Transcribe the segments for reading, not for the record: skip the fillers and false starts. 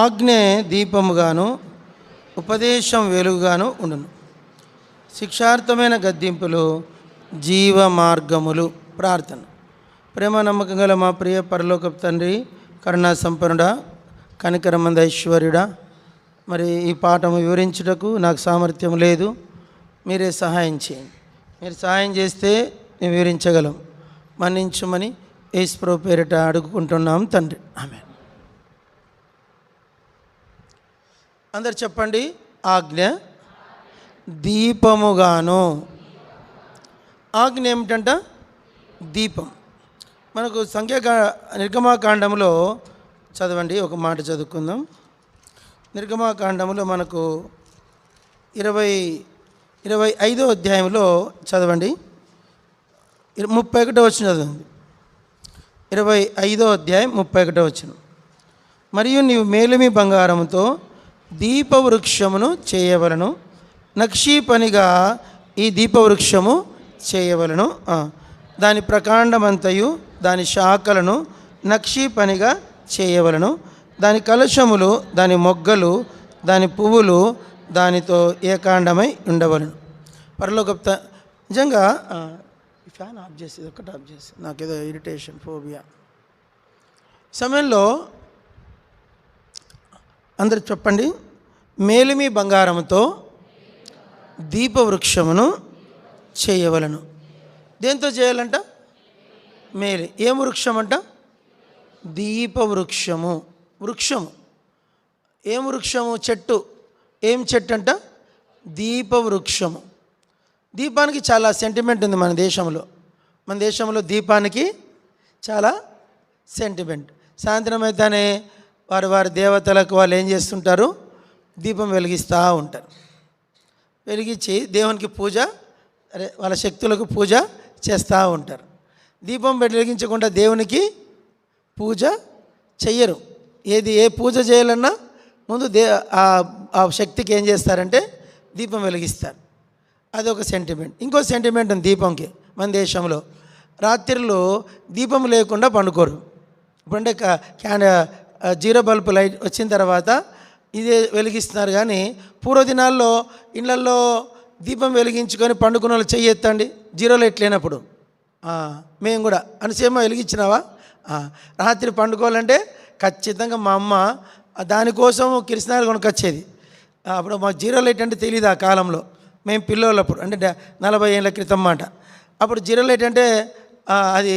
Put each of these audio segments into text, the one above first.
ఆజ్ఞే దీపముగాను ఉపదేశం వెలుగుగాను ఉండును. శిక్షార్థమైన గద్దింపులు జీవ మార్గములు. ప్రార్థన. ప్రేమ నమ్మకం గల మా ప్రియ పరలోకపు తండ్రి, కరుణా సంపన్నుడా, కనికరమంద ఐశ్వర్యుడా, మరి ఈ పాఠము వివరించుటకు నాకు సామర్థ్యం లేదు. మీరే సహాయం చేయండి. మీరు సహాయం చేస్తే నేను వివరించగలం. మన్నించుమని యేసు ప్రభువు పేరిట అడుగుకుంటున్నాం తండ్రి. ఆమేన్. అందరు చెప్పండి. ఆజ్ఞ దీపముగాను. ఆజ్ఞ ఏమిటంట? దీపం. మనకు నిర్గమాకాండంలో చదవండి, ఒక మాట చదువుకుందాం. నిర్గమాకాండంలో మనకు 25వ అధ్యాయంలో చదవండి, 31వ వచనం చదవండి. 25వ అధ్యాయం 31వ వచనం. మరియు నీవు మేలిమి బంగారముతో దీపవృక్షమును చేయవలను, నక్షీ పనిగా ఈ దీపవృక్షము చేయవలను. దాని ప్రకాండమంతయు దాని శాఖలను నక్షీ పనిగా చేయవలను. దాని కలశములు, దాని మొగ్గలు, దాని పువ్వులు దానితో ఏకాండమై ఉండవలను. పరలోకప్త నిజంగా ఫ్యాన్ ఆఫ్ చేసి ఒకటి ఆఫ్ చేసి నాకేదో ఇరిటేషన్, ఫోబియా సమయంలో అందరు చెప్పండి. మేలిమి బంగారముతో దీపవృక్షమును చేయవలను. దేంతో చేయాలంట? మేలి. ఏం వృక్షం అంట? దీపవృక్షము. వృక్షము ఏం వృక్షము? చెట్టు. ఏం చెట్టు అంట? దీపవృక్షము. దీపానికి చాలా సెంటిమెంట్ ఉంది మన దేశంలో. మన దేశంలో దీపానికి చాలా సెంటిమెంట్. సాయంత్రం అయితేనే వారి దేవతలకు వాళ్ళు ఏం చేస్తుంటారు? దీపం వెలిగిస్తూ ఉంటారు. వెలిగించి దేవునికి పూజ, వాళ్ళ శక్తులకు పూజ చేస్తూ ఉంటారు. దీపం వెలిగించకుండా దేవునికి పూజ చెయ్యరు. ఏ పూజ చేయాలన్నా ముందు ఆ శక్తికి ఏం చేస్తారంటే దీపం వెలిగిస్తారు. అదొక సెంటిమెంట్. ఇంకో సెంటిమెంట్ ఉంది దీపంకి మన దేశంలో. రాత్రిలో దీపం లేకుండా పండుకోరు. ఇప్పుడంటే జీరో బల్బ్ లైట్ వచ్చిన తర్వాత ఇదే వెలిగిస్తున్నారు. కానీ పూర్వదినాల్లో ఇళ్లల్లో దీపం వెలిగించుకొని పండుకున్న వాళ్ళు చెయ్యి ఎత్తండి. జీరో లైట్ లేనప్పుడు. మేము కూడా అనుసేమ వెలిగించినావా? రాత్రి పండుకోవాలంటే ఖచ్చితంగా మా అమ్మ దానికోసం కిరసనాయిలు కొనుకొచ్చేది. అప్పుడు మాకు జీరో లైట్ అంటే తెలియదు ఆ కాలంలో. మేము పిల్లోళ్ళప్పుడు, అంటే 40 ఏళ్ళ క్రితం మాట. అప్పుడు జీరో లైట్ అంటే అది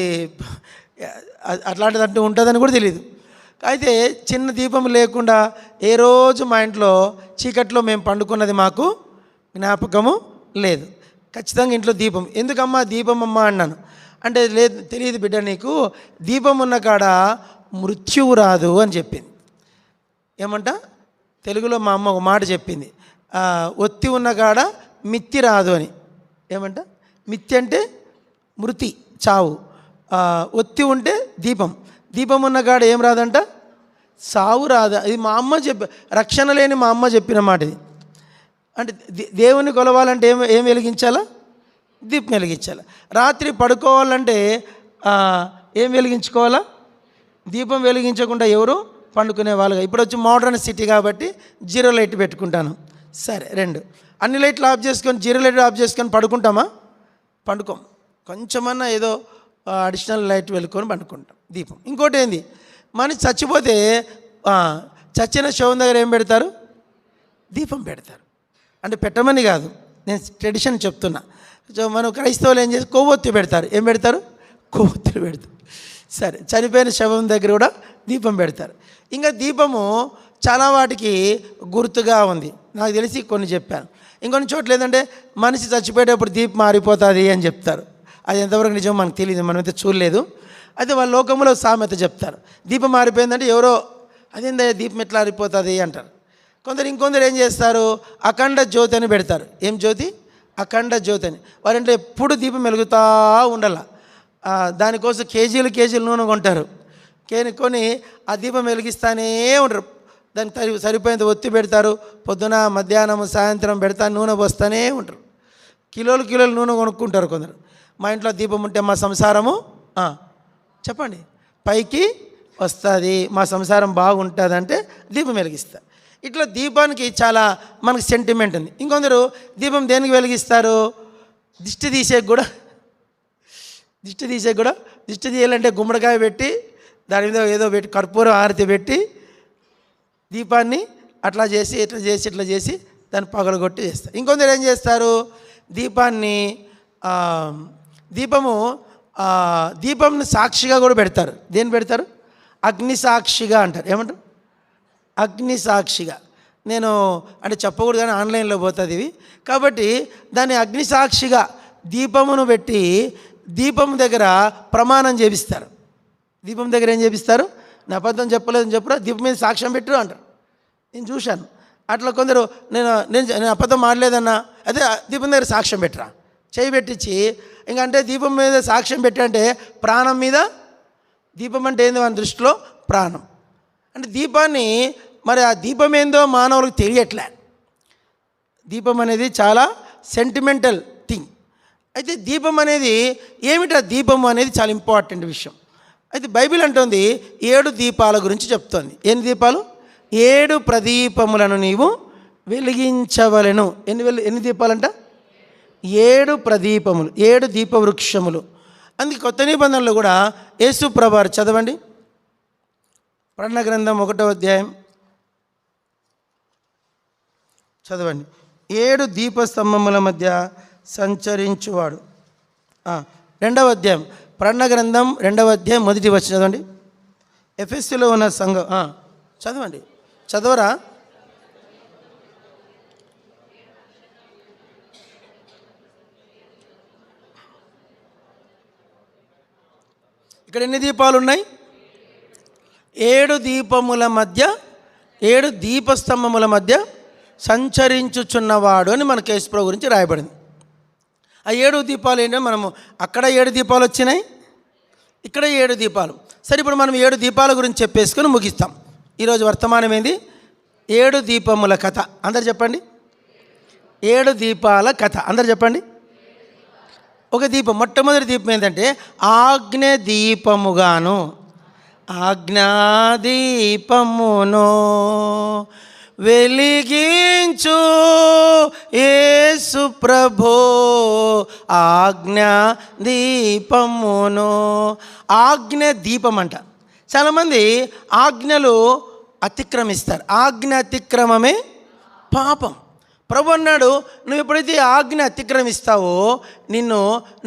అట్లాంటిదంటూ ఉంటుందని కూడా తెలియదు. అయితే చిన్న దీపం లేకుండా ఏ రోజు మా ఇంట్లో చీకట్లో మేము పండుకున్నది మాకు జ్ఞాపకము లేదు. ఖచ్చితంగా ఇంట్లో దీపం. ఎందుకమ్మా దీపం అమ్మా అన్నాను అంటే, లేదు తెలియదు బిడ్డ, నీకు దీపం ఉన్న కాడ మృత్యువు రాదు అని చెప్పింది. ఏమంట? తెలుగులో మా అమ్మ ఒక మాట చెప్పింది, ఒత్తి ఉన్న కాడ మిత్తి రాదు అని. ఏమంట? మిత్తి అంటే మృతి, చావు. ఒత్తి ఉంటే దీపం. దీపం ఉన్న కాడ ఏం రాదంట? సావు రాదు. ఇది మా అమ్మ రక్షణ లేని మా అమ్మ చెప్పిన మాట ఇది. అంటే దేవుని కొలవాలంటే ఏం వెలిగించాలా? దీపం వెలిగించాలి. రాత్రి పడుకోవాలంటే ఏం వెలిగించుకోవాలా? దీపం వెలిగించకుండా ఎవరు పండుకునే వాళ్ళుగా. ఇప్పుడు వచ్చి మోడర్న్ సిటీ కాబట్టి జీరో లైట్ పెట్టుకుంటాను. సరే, 2 అన్ని లైట్లు ఆఫ్ చేసుకొని జీరో లైట్ ఆఫ్ చేసుకొని పడుకుంటామా? పండుకోం. కొంచెమన్నా ఏదో అడిషనల్ లైట్ వెలుకొని పండుకుంటాం. దీపం. ఇంకోటి ఏంది, మనిషి చచ్చిపోతే చచ్చిన శవం దగ్గర ఏం పెడతారు? దీపం పెడతారు. అంటే పెట్టమని కాదు, నేను ట్రెడిషన్ చెప్తున్నా. మనం క్రైస్తవులు ఏం చేసి కొవ్వొత్తి పెడతారు. ఏం పెడతారు? కొవ్వొత్తులు పెడతారు. సరే, చనిపోయిన శవం దగ్గర కూడా దీపం పెడతారు. ఇంకా దీపము చాలా వాటికి గుర్తుగా ఉంది. నాకు తెలిసి కొన్ని చెప్పాను. ఇంకొన్ని చోట్ల ఏంటంటే మనిషి చచ్చిపోయేటప్పుడు దీపం మారిపోతుంది అని చెప్తారు. అది ఎంతవరకు నిజం మనకు తెలియదు, మనమైతే చూడలేదు. అయితే వాళ్ళ లోకంలో సామెత చెప్తారు, దీపం మారిపోయిందంటే ఎవరో అదేందా దీపం ఎట్లా మారిపోతుంది అంటారు. ఇంకొందరు ఏం చేస్తారు? అఖండ జ్యోతి అని పెడతారు. ఏం జ్యోతి? అఖండ జ్యోతి అని. వారంటే ఎప్పుడు దీపం వెలుగుతూ ఉండాల. దానికోసం కేజీలు నూనె కొంటారు. కొని ఆ దీపం వెలిగిస్తానే ఉంటారు. దానికి సరిపోయేంత ఒత్తి పెడతారు. పొద్దున, మధ్యాహ్నం, సాయంత్రం పెడతా నూనె పోస్తూనే ఉంటారు. కిలోలు నూనె కొనుక్కుంటారు కొందరు. మా ఇంట్లో దీపం ఉంటే మా సంసారము చెప్పండి పైకి వస్తుంది, మా సంసారం బాగుంటుంది అంటే దీపం వెలిగిస్తా. ఇట్లా దీపానికి చాలా మనకు సెంటిమెంట్ ఉంది. ఇంకొందరు దీపం దేనికి వెలిగిస్తారు? దిష్టి తీసేకి కూడా దిష్టి తీయాలంటే గుమ్మడికాయ పెట్టి దాని మీద ఏదో పెట్టి కర్పూరం హారతి పెట్టి దీపాన్ని అట్లా చేసి ఇట్లా చేసి దాన్ని పగలగొట్టి చేస్తారు. ఇంకొందరు ఏం చేస్తారు? దీపంని సాక్షిగా కూడా పెడతారు. దేన్ని పెడతారు? అగ్ని సాక్షిగా అంటారు. ఏమంటారు? అగ్ని సాక్షిగా. నేను అంటే చెప్పకూడదు కానీ ఆన్లైన్లో పోతుంది ఇవి. కాబట్టి దాన్ని అగ్ని సాక్షిగా దీపమును పెట్టి దీపం దగ్గర ప్రమాణం చేపిస్తారు. దీపం దగ్గర ఏం చేపిస్తారు? నా అబద్ధం చెప్పలేదని చెప్పురా, దీపం మీద సాక్ష్యం పెట్టు అంటారు. నేను చూశాను అట్లా కొందరు. నేను అబద్ధం మాడలేదన్నా, అదే దీపం దగ్గర సాక్ష్యం పెట్టరా, చేయి పెట్టించి ఇంకంటే దీపం మీద సాక్ష్యం పెట్టంటే ప్రాణం మీద. దీపం అంటే ఏంది మన దృష్టిలో? ప్రాణం. అంటే దీపాన్ని మరి ఆ దీపం ఏందో మానవులకు తెలియట్లే. దీపం అనేది చాలా సెంటిమెంటల్ థింగ్. అయితే దీపం అనేది ఏమిటా? దీపం అనేది చాలా ఇంపార్టెంట్ విషయం. అయితే బైబిల్ అంటుంది 7 దీపాల గురించి చెప్తోంది. ఎన్ని దీపాలు? 7 ప్రదీపములను నీవు వెలిగించవలెను. ఎన్ని దీపాలంట? 7 ప్రదీపములు, 7 దీపవృక్షములు. అందుకే కొత్త నిబంధనలు కూడా యేసు ప్రభువారు చదవండి. ప్రకటన గ్రంథం 1వ అధ్యాయం చదవండి. 7 దీపస్తంభముల మధ్య సంచరించువాడు. 2వ అధ్యాయం ప్రకటన గ్రంథం 2వ అధ్యాయం 1వ వచనం చదవండి. ఎఫెసీలో ఉన్న సంఘం చదవండి. చదవరా? ఇక్కడ ఎన్ని దీపాలు ఉన్నాయి? 7 దీపముల మధ్య, 7 దీపస్తంభముల మధ్య సంచరించుచున్నవాడు అని మన యేసుప్రభు గురించి రాయబడింది. ఆ 7 దీపాలు ఏంటంటే మనము అక్కడ 7 దీపాలు వచ్చినాయి, ఇక్కడ 7 దీపాలు. సరే, ఇప్పుడు మనం 7 దీపాల గురించి చెప్పేసుకొని ముగిస్తాం. ఈరోజు వర్తమానం ఏంది? 7 దీపముల కథ. అందరు చెప్పండి. 7 దీపాల కథ. అందరు చెప్పండి. ఒక దీపం, మొట్టమొదటి దీపం ఏంటంటే ఆజ్ఞ దీపముగాను. ఆజ్ఞాదీపమును వెలిగించు యేసు ప్రభో, ఆజ్ఞా దీపమును. ఆజ్ఞ దీపం అంట. చాలామంది ఆజ్ఞలు అతిక్రమిస్తారు. ఆజ్ఞ అతిక్రమమే పాపం. ప్రభు అన్నాడు, నువ్వు ఎప్పుడైతే ఆజ్ఞ అతిక్రమిస్తావో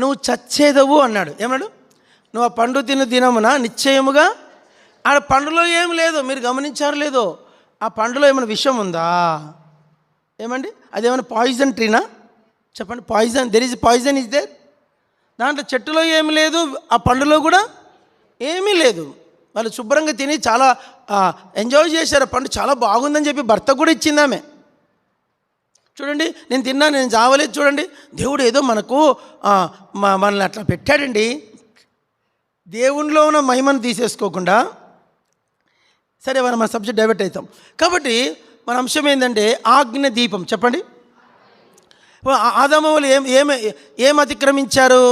నువ్వు చచ్చేదవు అన్నాడు. ఏమన్నాడు? నువ్వు ఆ పండు తిన్న దినమున నిశ్చయముగా. ఆ పండులో ఏం లేదు, మీరు గమనించారు లేదో? ఆ పండులో ఏమైనా విషం ఉందా? ఏమండి, అదేమైనా పాయిజన్ ట్రీనా? చెప్పండి. Poison, there is poison is there. దాంట్లో చెట్టులో ఏమి లేదు, ఆ పండులో కూడా ఏమీ లేదు. వాళ్ళు శుభ్రంగా తిని చాలా ఎంజాయ్ చేశారు. పండు చాలా బాగుందని చెప్పి భర్త కూడా ఇచ్చిందామె. చూడండి, నేను తిన్నాను, నేను చావలేదు. చూడండి, దేవుడు ఏదో మనకు మనల్ని అట్లా పెట్టాడండి. దేవునిలో ఉన్న మహిమను తీసేసుకోకుండా. సరే, మనం మన సబ్జెక్ట్ డైవర్ట్ అవుతాం. కాబట్టి మన అంశం ఏంటంటే ఆజ్ఞ దీపం. చెప్పండి. ఆదాము వాళ్ళు ఏం అతిక్రమించారు?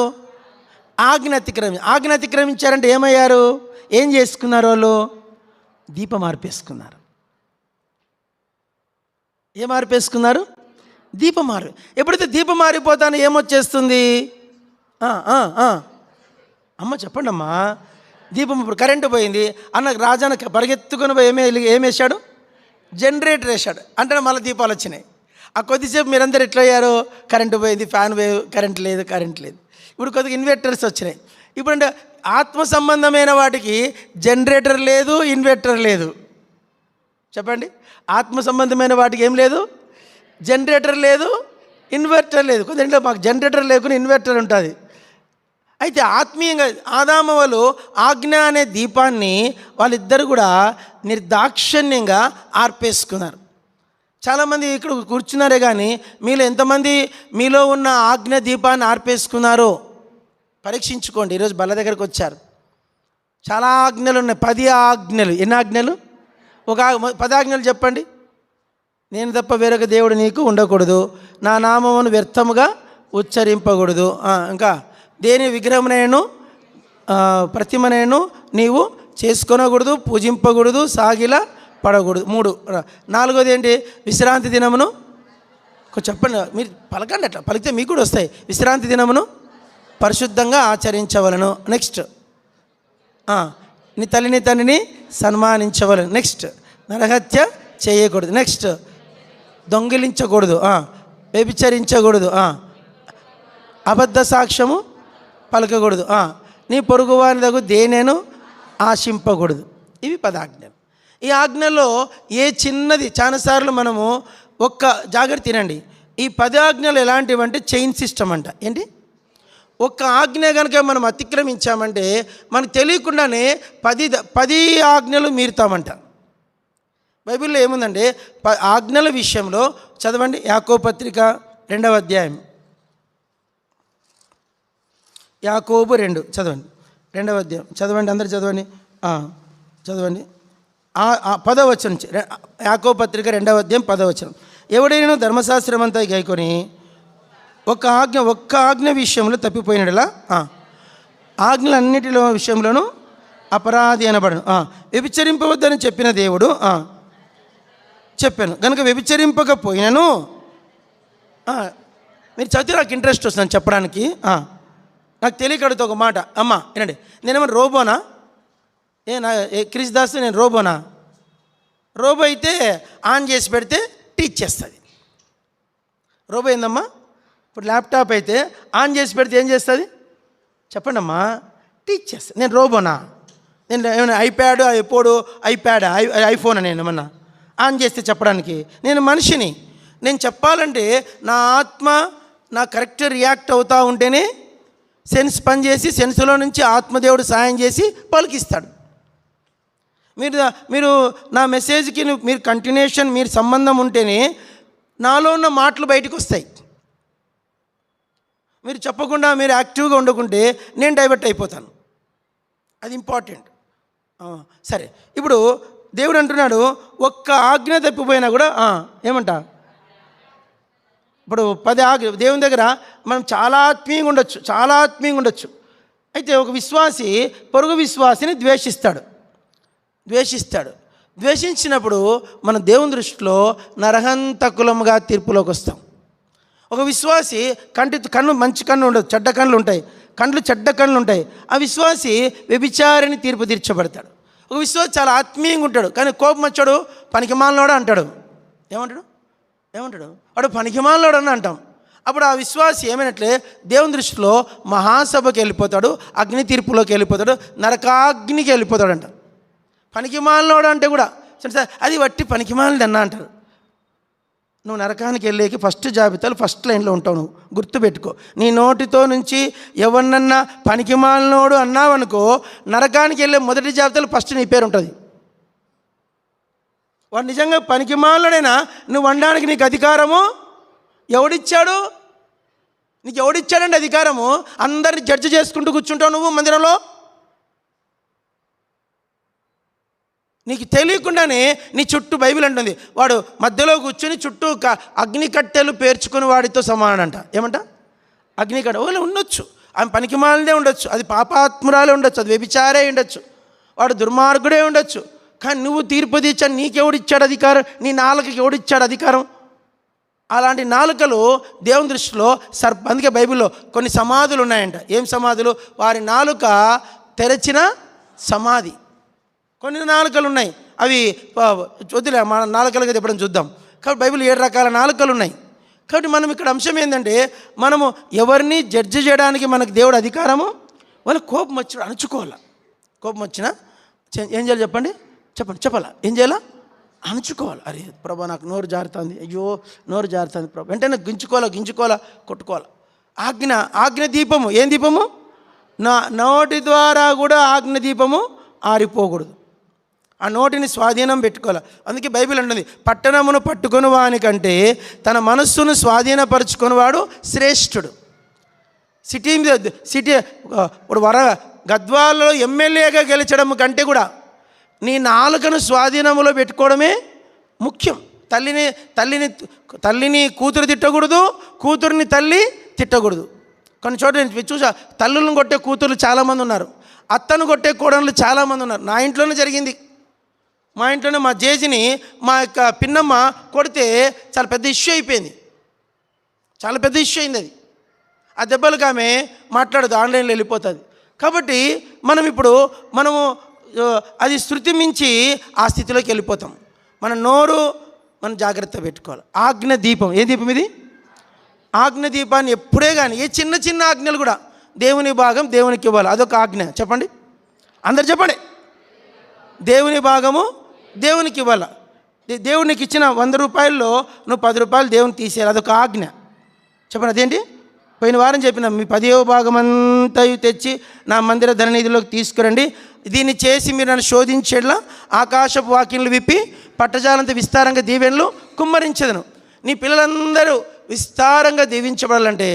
ఆజ్ఞ అతిక్రమించారంటే ఏమయ్యారు? ఏం చేసుకున్నారు వాళ్ళు? దీపం ఆర్పేసుకున్నారు. ఏం ఆర్పేసుకున్నారు? దీపం ఎప్పుడైతే దీపం మారిపోతానో ఏమొచ్చేస్తుంది? అమ్మ చెప్పండి అమ్మా. దీపం ఇప్పుడు కరెంటు పోయింది అన్న రాజాన పరిగెత్తుకుని పోయి ఏమేసాడు? జనరేటర్ వేసాడు. అంటే మళ్ళీ దీపాలు వచ్చినాయి. ఆ కొద్దిసేపు మీరందరూ ఎట్లా అయ్యారు? కరెంటు పోయింది, ఫ్యాన్ కరెంట్ లేదు. ఇప్పుడు కొద్దిగా ఇన్వర్టర్స్ వచ్చినాయి. ఇప్పుడు అంటే ఆత్మ సంబంధమైన వాటికి జనరేటర్ లేదు, ఇన్వర్టర్ లేదు. చెప్పండి. ఆత్మ సంబంధమైన వాటికి ఏం లేదు? జనరేటర్ లేదు, ఇన్వర్టర్ లేదు. కొద్దింట్లో మాకు జనరేటర్ లేకుండా ఇన్వర్టర్ ఉంటుంది. అయితే ఆత్మీయంగా ఆదాము వాళ్ళు ఆజ్ఞ అనే దీపాన్ని వాళ్ళిద్దరు కూడా నిర్దాక్షిణ్యంగా ఆర్పేసుకున్నారు. చాలామంది ఇక్కడ కూర్చున్నారే కానీ మీలో ఎంతమంది మీలో ఉన్న ఆజ్ఞ దీపాన్ని ఆర్పేసుకున్నారో పరీక్షించుకోండి. ఈరోజు బల్ల దగ్గరకు వచ్చారు. చాలా ఆజ్ఞలు ఉన్నాయి. 10 ఆజ్ఞలు. ఎన్ని ఆజ్ఞలు? 10 ఆజ్ఞలు చెప్పండి. నేను తప్ప వేరొక దేవుడు నీకు ఉండకూడదు, నా నామమును వ్యర్థముగా ఉచ్చరింపకూడదు, ఇంకా దేని విగ్రహమునైనను ప్రతిమనైనను నీవు చేసుకొనకూడదు, పూజింపకూడదు, సాగిల పడకూడదు. 3. 4వది ఏంటి? విశ్రాంతి దినమును చెప్పండి, మీరు పలకండి, అట్లా పలికితే మీకు కూడా వస్తాయి. విశ్రాంతి దినమును పరిశుద్ధంగా ఆచరించవలను. నెక్స్ట్, నీ తల్లిని తండ్రిని సన్మానించవలను. నెక్స్ట్, నరహత్య చేయకూడదు. నెక్స్ట్, దొంగిలించకూడదు, వ్యభిచరించకూడదు, అబద్ధ సాక్ష్యము పలకకూడదు, నీ పొరుగువాని దగ్గర దేనేను ఆశింపకూడదు. ఇవి 10 ఆజ్ఞలు. ఈ ఆజ్ఞల్లో ఏ చిన్నది, చాలాసార్లు మనము ఒక్క జాగ్రత్త తినండి, ఈ 10 ఆజ్ఞలు ఎలాంటివంటే చైన్ సిస్టమ్ అంట. ఏంటి? ఒక్క ఆజ్ఞ కనుక మనం అతిక్రమించామంటే మనకు తెలియకుండానే 10 ఆజ్ఞలు మీరుతామంట. బైబిల్లో ఏముందంటే ఆజ్ఞల విషయంలో చదవండి. యాకోబు పత్రిక 2వ అధ్యాయం, యాకోబు 2 చదవండి. 2వ అధ్యాయం చదవండి, అందరు చదవండి, చదవండి. 10వ వచనం నుంచి, యాకోబు పత్రిక 2వ అధ్యాయం 10వ వచనం. ఎవడైనా ధర్మశాస్త్రం అంతా గైకొని ఒక్క ఆజ్ఞ విషయంలో తప్పిపోయినలా ఆజ్ఞలన్నిటిలో విషయంలోనూ అపరాధి అనబడను. వ్యభిచరింపవద్దని చెప్పిన దేవుడు చెప్పాను కనుక వ్యభిచరింపకపోయినను, మీరు చదివితే నాకు ఇంట్రెస్ట్ వస్తుంది చెప్పడానికి. నాకు తెలియకడుగుతా ఒక మాట, అమ్మ వినండి, నేనేమన్నా రోబోనా? క్రిస్ దాస్ నేను రోబోనా? రోబో అయితే ఆన్ చేసి పెడితే టీచ్ చేస్తుంది. రోబో ఏందమ్మా? ఇప్పుడు ల్యాప్టాప్ అయితే ఆన్ చేసి పెడితే ఏం చేస్తుంది? చెప్పండి అమ్మా. టీచ్ చేస్తుంది. నేను రోబోనా? నేను ఏమైనా ఐప్యాడ్, ఎప్పుడు ఐప్యాడ్, ఐఫోన్ నేను ఏమన్నా ఆన్ చేస్తే చెప్పడానికి? నేను మనిషిని. నేను చెప్పాలంటే నా ఆత్మ నా కరెక్ట్ రియాక్ట్ అవుతూ ఉంటేనే సెన్స్ పనిచేసి సెన్స్లో నుంచి ఆత్మదేవుడు సాయం చేసి పలికిస్తాడు. మీరు నా మెసేజ్కి మీరు కంటిన్యూషన్, మీరు సంబంధం ఉంటేనే నాలో ఉన్న మాటలు బయటకు వస్తాయి. మీరు చెప్పకుండా మీరు యాక్టివ్గా ఉండకుంటే నేను డైవర్ట్ అయిపోతాను. అది ఇంపార్టెంట్. సరే, ఇప్పుడు దేవుడు అంటున్నాడు ఒక్క ఆజ్ఞ తప్పిపోయినా కూడా ఏమంట? ఇప్పుడు 10 ఆజ్ఞ దేవుని దగ్గర మనం చాలా ఆత్మీయంగా ఉండొచ్చు. అయితే ఒక విశ్వాసి పొరుగు విశ్వాసిని ద్వేషించినప్పుడు మన దేవుని దృష్టిలో నరహంతకులముగా తీర్పులోకి వస్తాం. ఒక విశ్వాసి కన్ను మంచి కన్ను ఉండదు, చెడ్డ కన్నులు ఉంటాయి, చెడ్డ కన్నులు ఉంటాయి. ఆ విశ్వాసి వ్యభిచారిని తీర్పు తీర్చబడతాడు. ఒక విశ్వాసి చాలా ఆత్మీయంగా ఉంటాడు, కానీ కోపం వచ్చాడు పనికిమాలినోడు అంటాడు. ఏమంటాడు? వాడు పనికిమాలినోడు అని అంటాం. అప్పుడు ఆ విశ్వాసి ఏమైనట్లే దేవుని దృష్టిలో మహాసభకి వెళ్ళిపోతాడు, అగ్ని తీర్పులోకి వెళ్ళిపోతాడు, నరకాగ్నికి వెళ్ళిపోతాడు అంట. పనికిమాలినోడు అంటే కూడా సార్ అది వట్టి పనికిమాలినది అన్నా అంటారు. నువ్వు నరకానికి వెళ్ళేకి ఫస్ట్ జాబితాలు ఫస్ట్ లైన్లో ఉంటావు. నువ్వు గుర్తుపెట్టుకో. నీ నోటితో నుంచి ఎవరినన్నా పనికిమాలినోడు అన్నావనుకో, నరకానికి వెళ్ళే మొదటి జాబితాలు ఫస్ట్ నీ పేరు ఉంటుంది. వాడు నిజంగా పనికిమాలినోడైనా నువ్వు అనడానికి నీకు అధికారము ఎవడిచ్చాడు? నీకు ఎవడిచ్చాడండి అధికారము? అందరిని జడ్జి చేసుకుంటూ కూర్చుంటావు నువ్వు మందిరంలో. నీకు తెలియకుండానే నీ చుట్టూ బైబిల్ అంటుంది వాడు మధ్యలో కూర్చొని చుట్టూ అగ్ని కట్టెలు పేర్చుకుని వాడితో సమానం అంట. ఏమంట? అగ్ని కట్టె వాళ్ళు ఉండొచ్చు, ఆమె పనికిమాలినే ఉండొచ్చు, అది పాపాత్మురాలే ఉండొచ్చు, అది వ్యభిచారే ఉండొచ్చు, వాడు దుర్మార్గుడే ఉండొచ్చు. కానీ నువ్వు తీర్పు తీర్చాను, నీకెవడిచ్చాడు అధికారం? నీ నాలుకకి ఎవడిచ్చాడు అధికారం? అలాంటి నాలుకలు దేవుని దృష్టిలో అందుకే బైబిల్లో కొన్ని సమాధులు ఉన్నాయంట. ఏం సమాధులు? వారి నాలుక తెరచిన సమాధి. కొన్ని నాలుకలు ఉన్నాయి, అవి వద్దులే, మన నాలుకలుగా చెప్పడం చూద్దాం. కాబట్టి బైబిల్ 7 రకాల నాలుకలు ఉన్నాయి. కాబట్టి మనం ఇక్కడ అంశం ఏంటంటే మనము ఎవరిని జడ్జి చేయడానికి మనకు దేవుడు అధికారము. వాళ్ళు కోపం వచ్చి అణుచుకోవాలి. కోపం వచ్చినా ఏం చేయాలి చెప్పాలా? ఏం చేయాలా? అణుచుకోవాలి. అరే ప్రభా నాకు నోరు జారుతుంది, అయ్యో నోరు జారుతుంది ప్రభా, వెంటనే గించుకోవాలా, కొట్టుకోవాలి. ఆజ్ఞ దీపము. ఏం దీపము? నా నోటి ద్వారా కూడా ఆజ్ఞ దీపము ఆరిపోకూడదు. ఆ నోటిని స్వాధీనం పెట్టుకోవాలి. అందుకే బైబిల్ అంటుంది పట్టణమును పట్టుకొని వానికంటే తన మనస్సును స్వాధీనపరుచుకునేవాడు శ్రేష్ఠుడు. సిటీ ఇప్పుడు గద్వాలలో ఎమ్మెల్యేగా గెలిచడం కంటే కూడా నీ నాలుకను స్వాధీనంలో పెట్టుకోవడమే ముఖ్యం. తల్లిని కూతురు తిట్టకూడదు, కూతురిని తల్లి తిట్టకూడదు. కొన్ని చోట్ల నేను చూసా, తల్లులను కొట్టే కూతుర్లు చాలామంది ఉన్నారు, అత్తను కొట్టే కోడళ్ళు చాలామంది ఉన్నారు. నా ఇంట్లోనే జరిగింది. మా ఇంట్లోనే మా జేజిని మా యొక్క పిన్నమ్మ కొడితే చాలా పెద్ద ఇష్యూ అయిపోయింది. చాలా పెద్ద ఇష్యూ అయింది అది. ఆ దెబ్బలకు ఆమె మాట్లాడదు, ఆన్లైన్లో వెళ్ళిపోతుంది. కాబట్టి మనము అది శృతి మించి ఆ స్థితిలోకి వెళ్ళిపోతాం. మన నోరు మనం జాగ్రత్త పెట్టుకోవాలి. ఆజ్ఞ దీపం. ఏ దీపం ఇది? ఆజ్ఞ దీపాన్ని ఎప్పుడే కానీ ఏ చిన్న చిన్న ఆజ్ఞలు కూడా దేవుని భాగం దేవునికి ఇవ్వాలి. అదొక ఆజ్ఞ. చెప్పండి, అందరు చెప్పండి. దేవుని భాగము దేవునికి ఇవ్వాలి. దేవునికి ఇచ్చిన 100 రూపాయల్లో నువ్వు 10 రూపాయలు దేవునికి తీసేయాలి. అదొక ఆజ్ఞ. చెప్పండి, అదేంటి? పోయిన వారం చెప్పిన మీ 10వ భాగం అంతా తెచ్చి నా మందిర ధననిధిలోకి తీసుకురండి. దీన్ని చేసి మీరు నన్ను శోధించేలా ఆకాశపు వాక్యములు విప్పి పట్టజాలంత విస్తారంగా దీవెనలు కుమ్మరించదను. నీ పిల్లలందరూ విస్తారంగా దీవించబడాలంటే,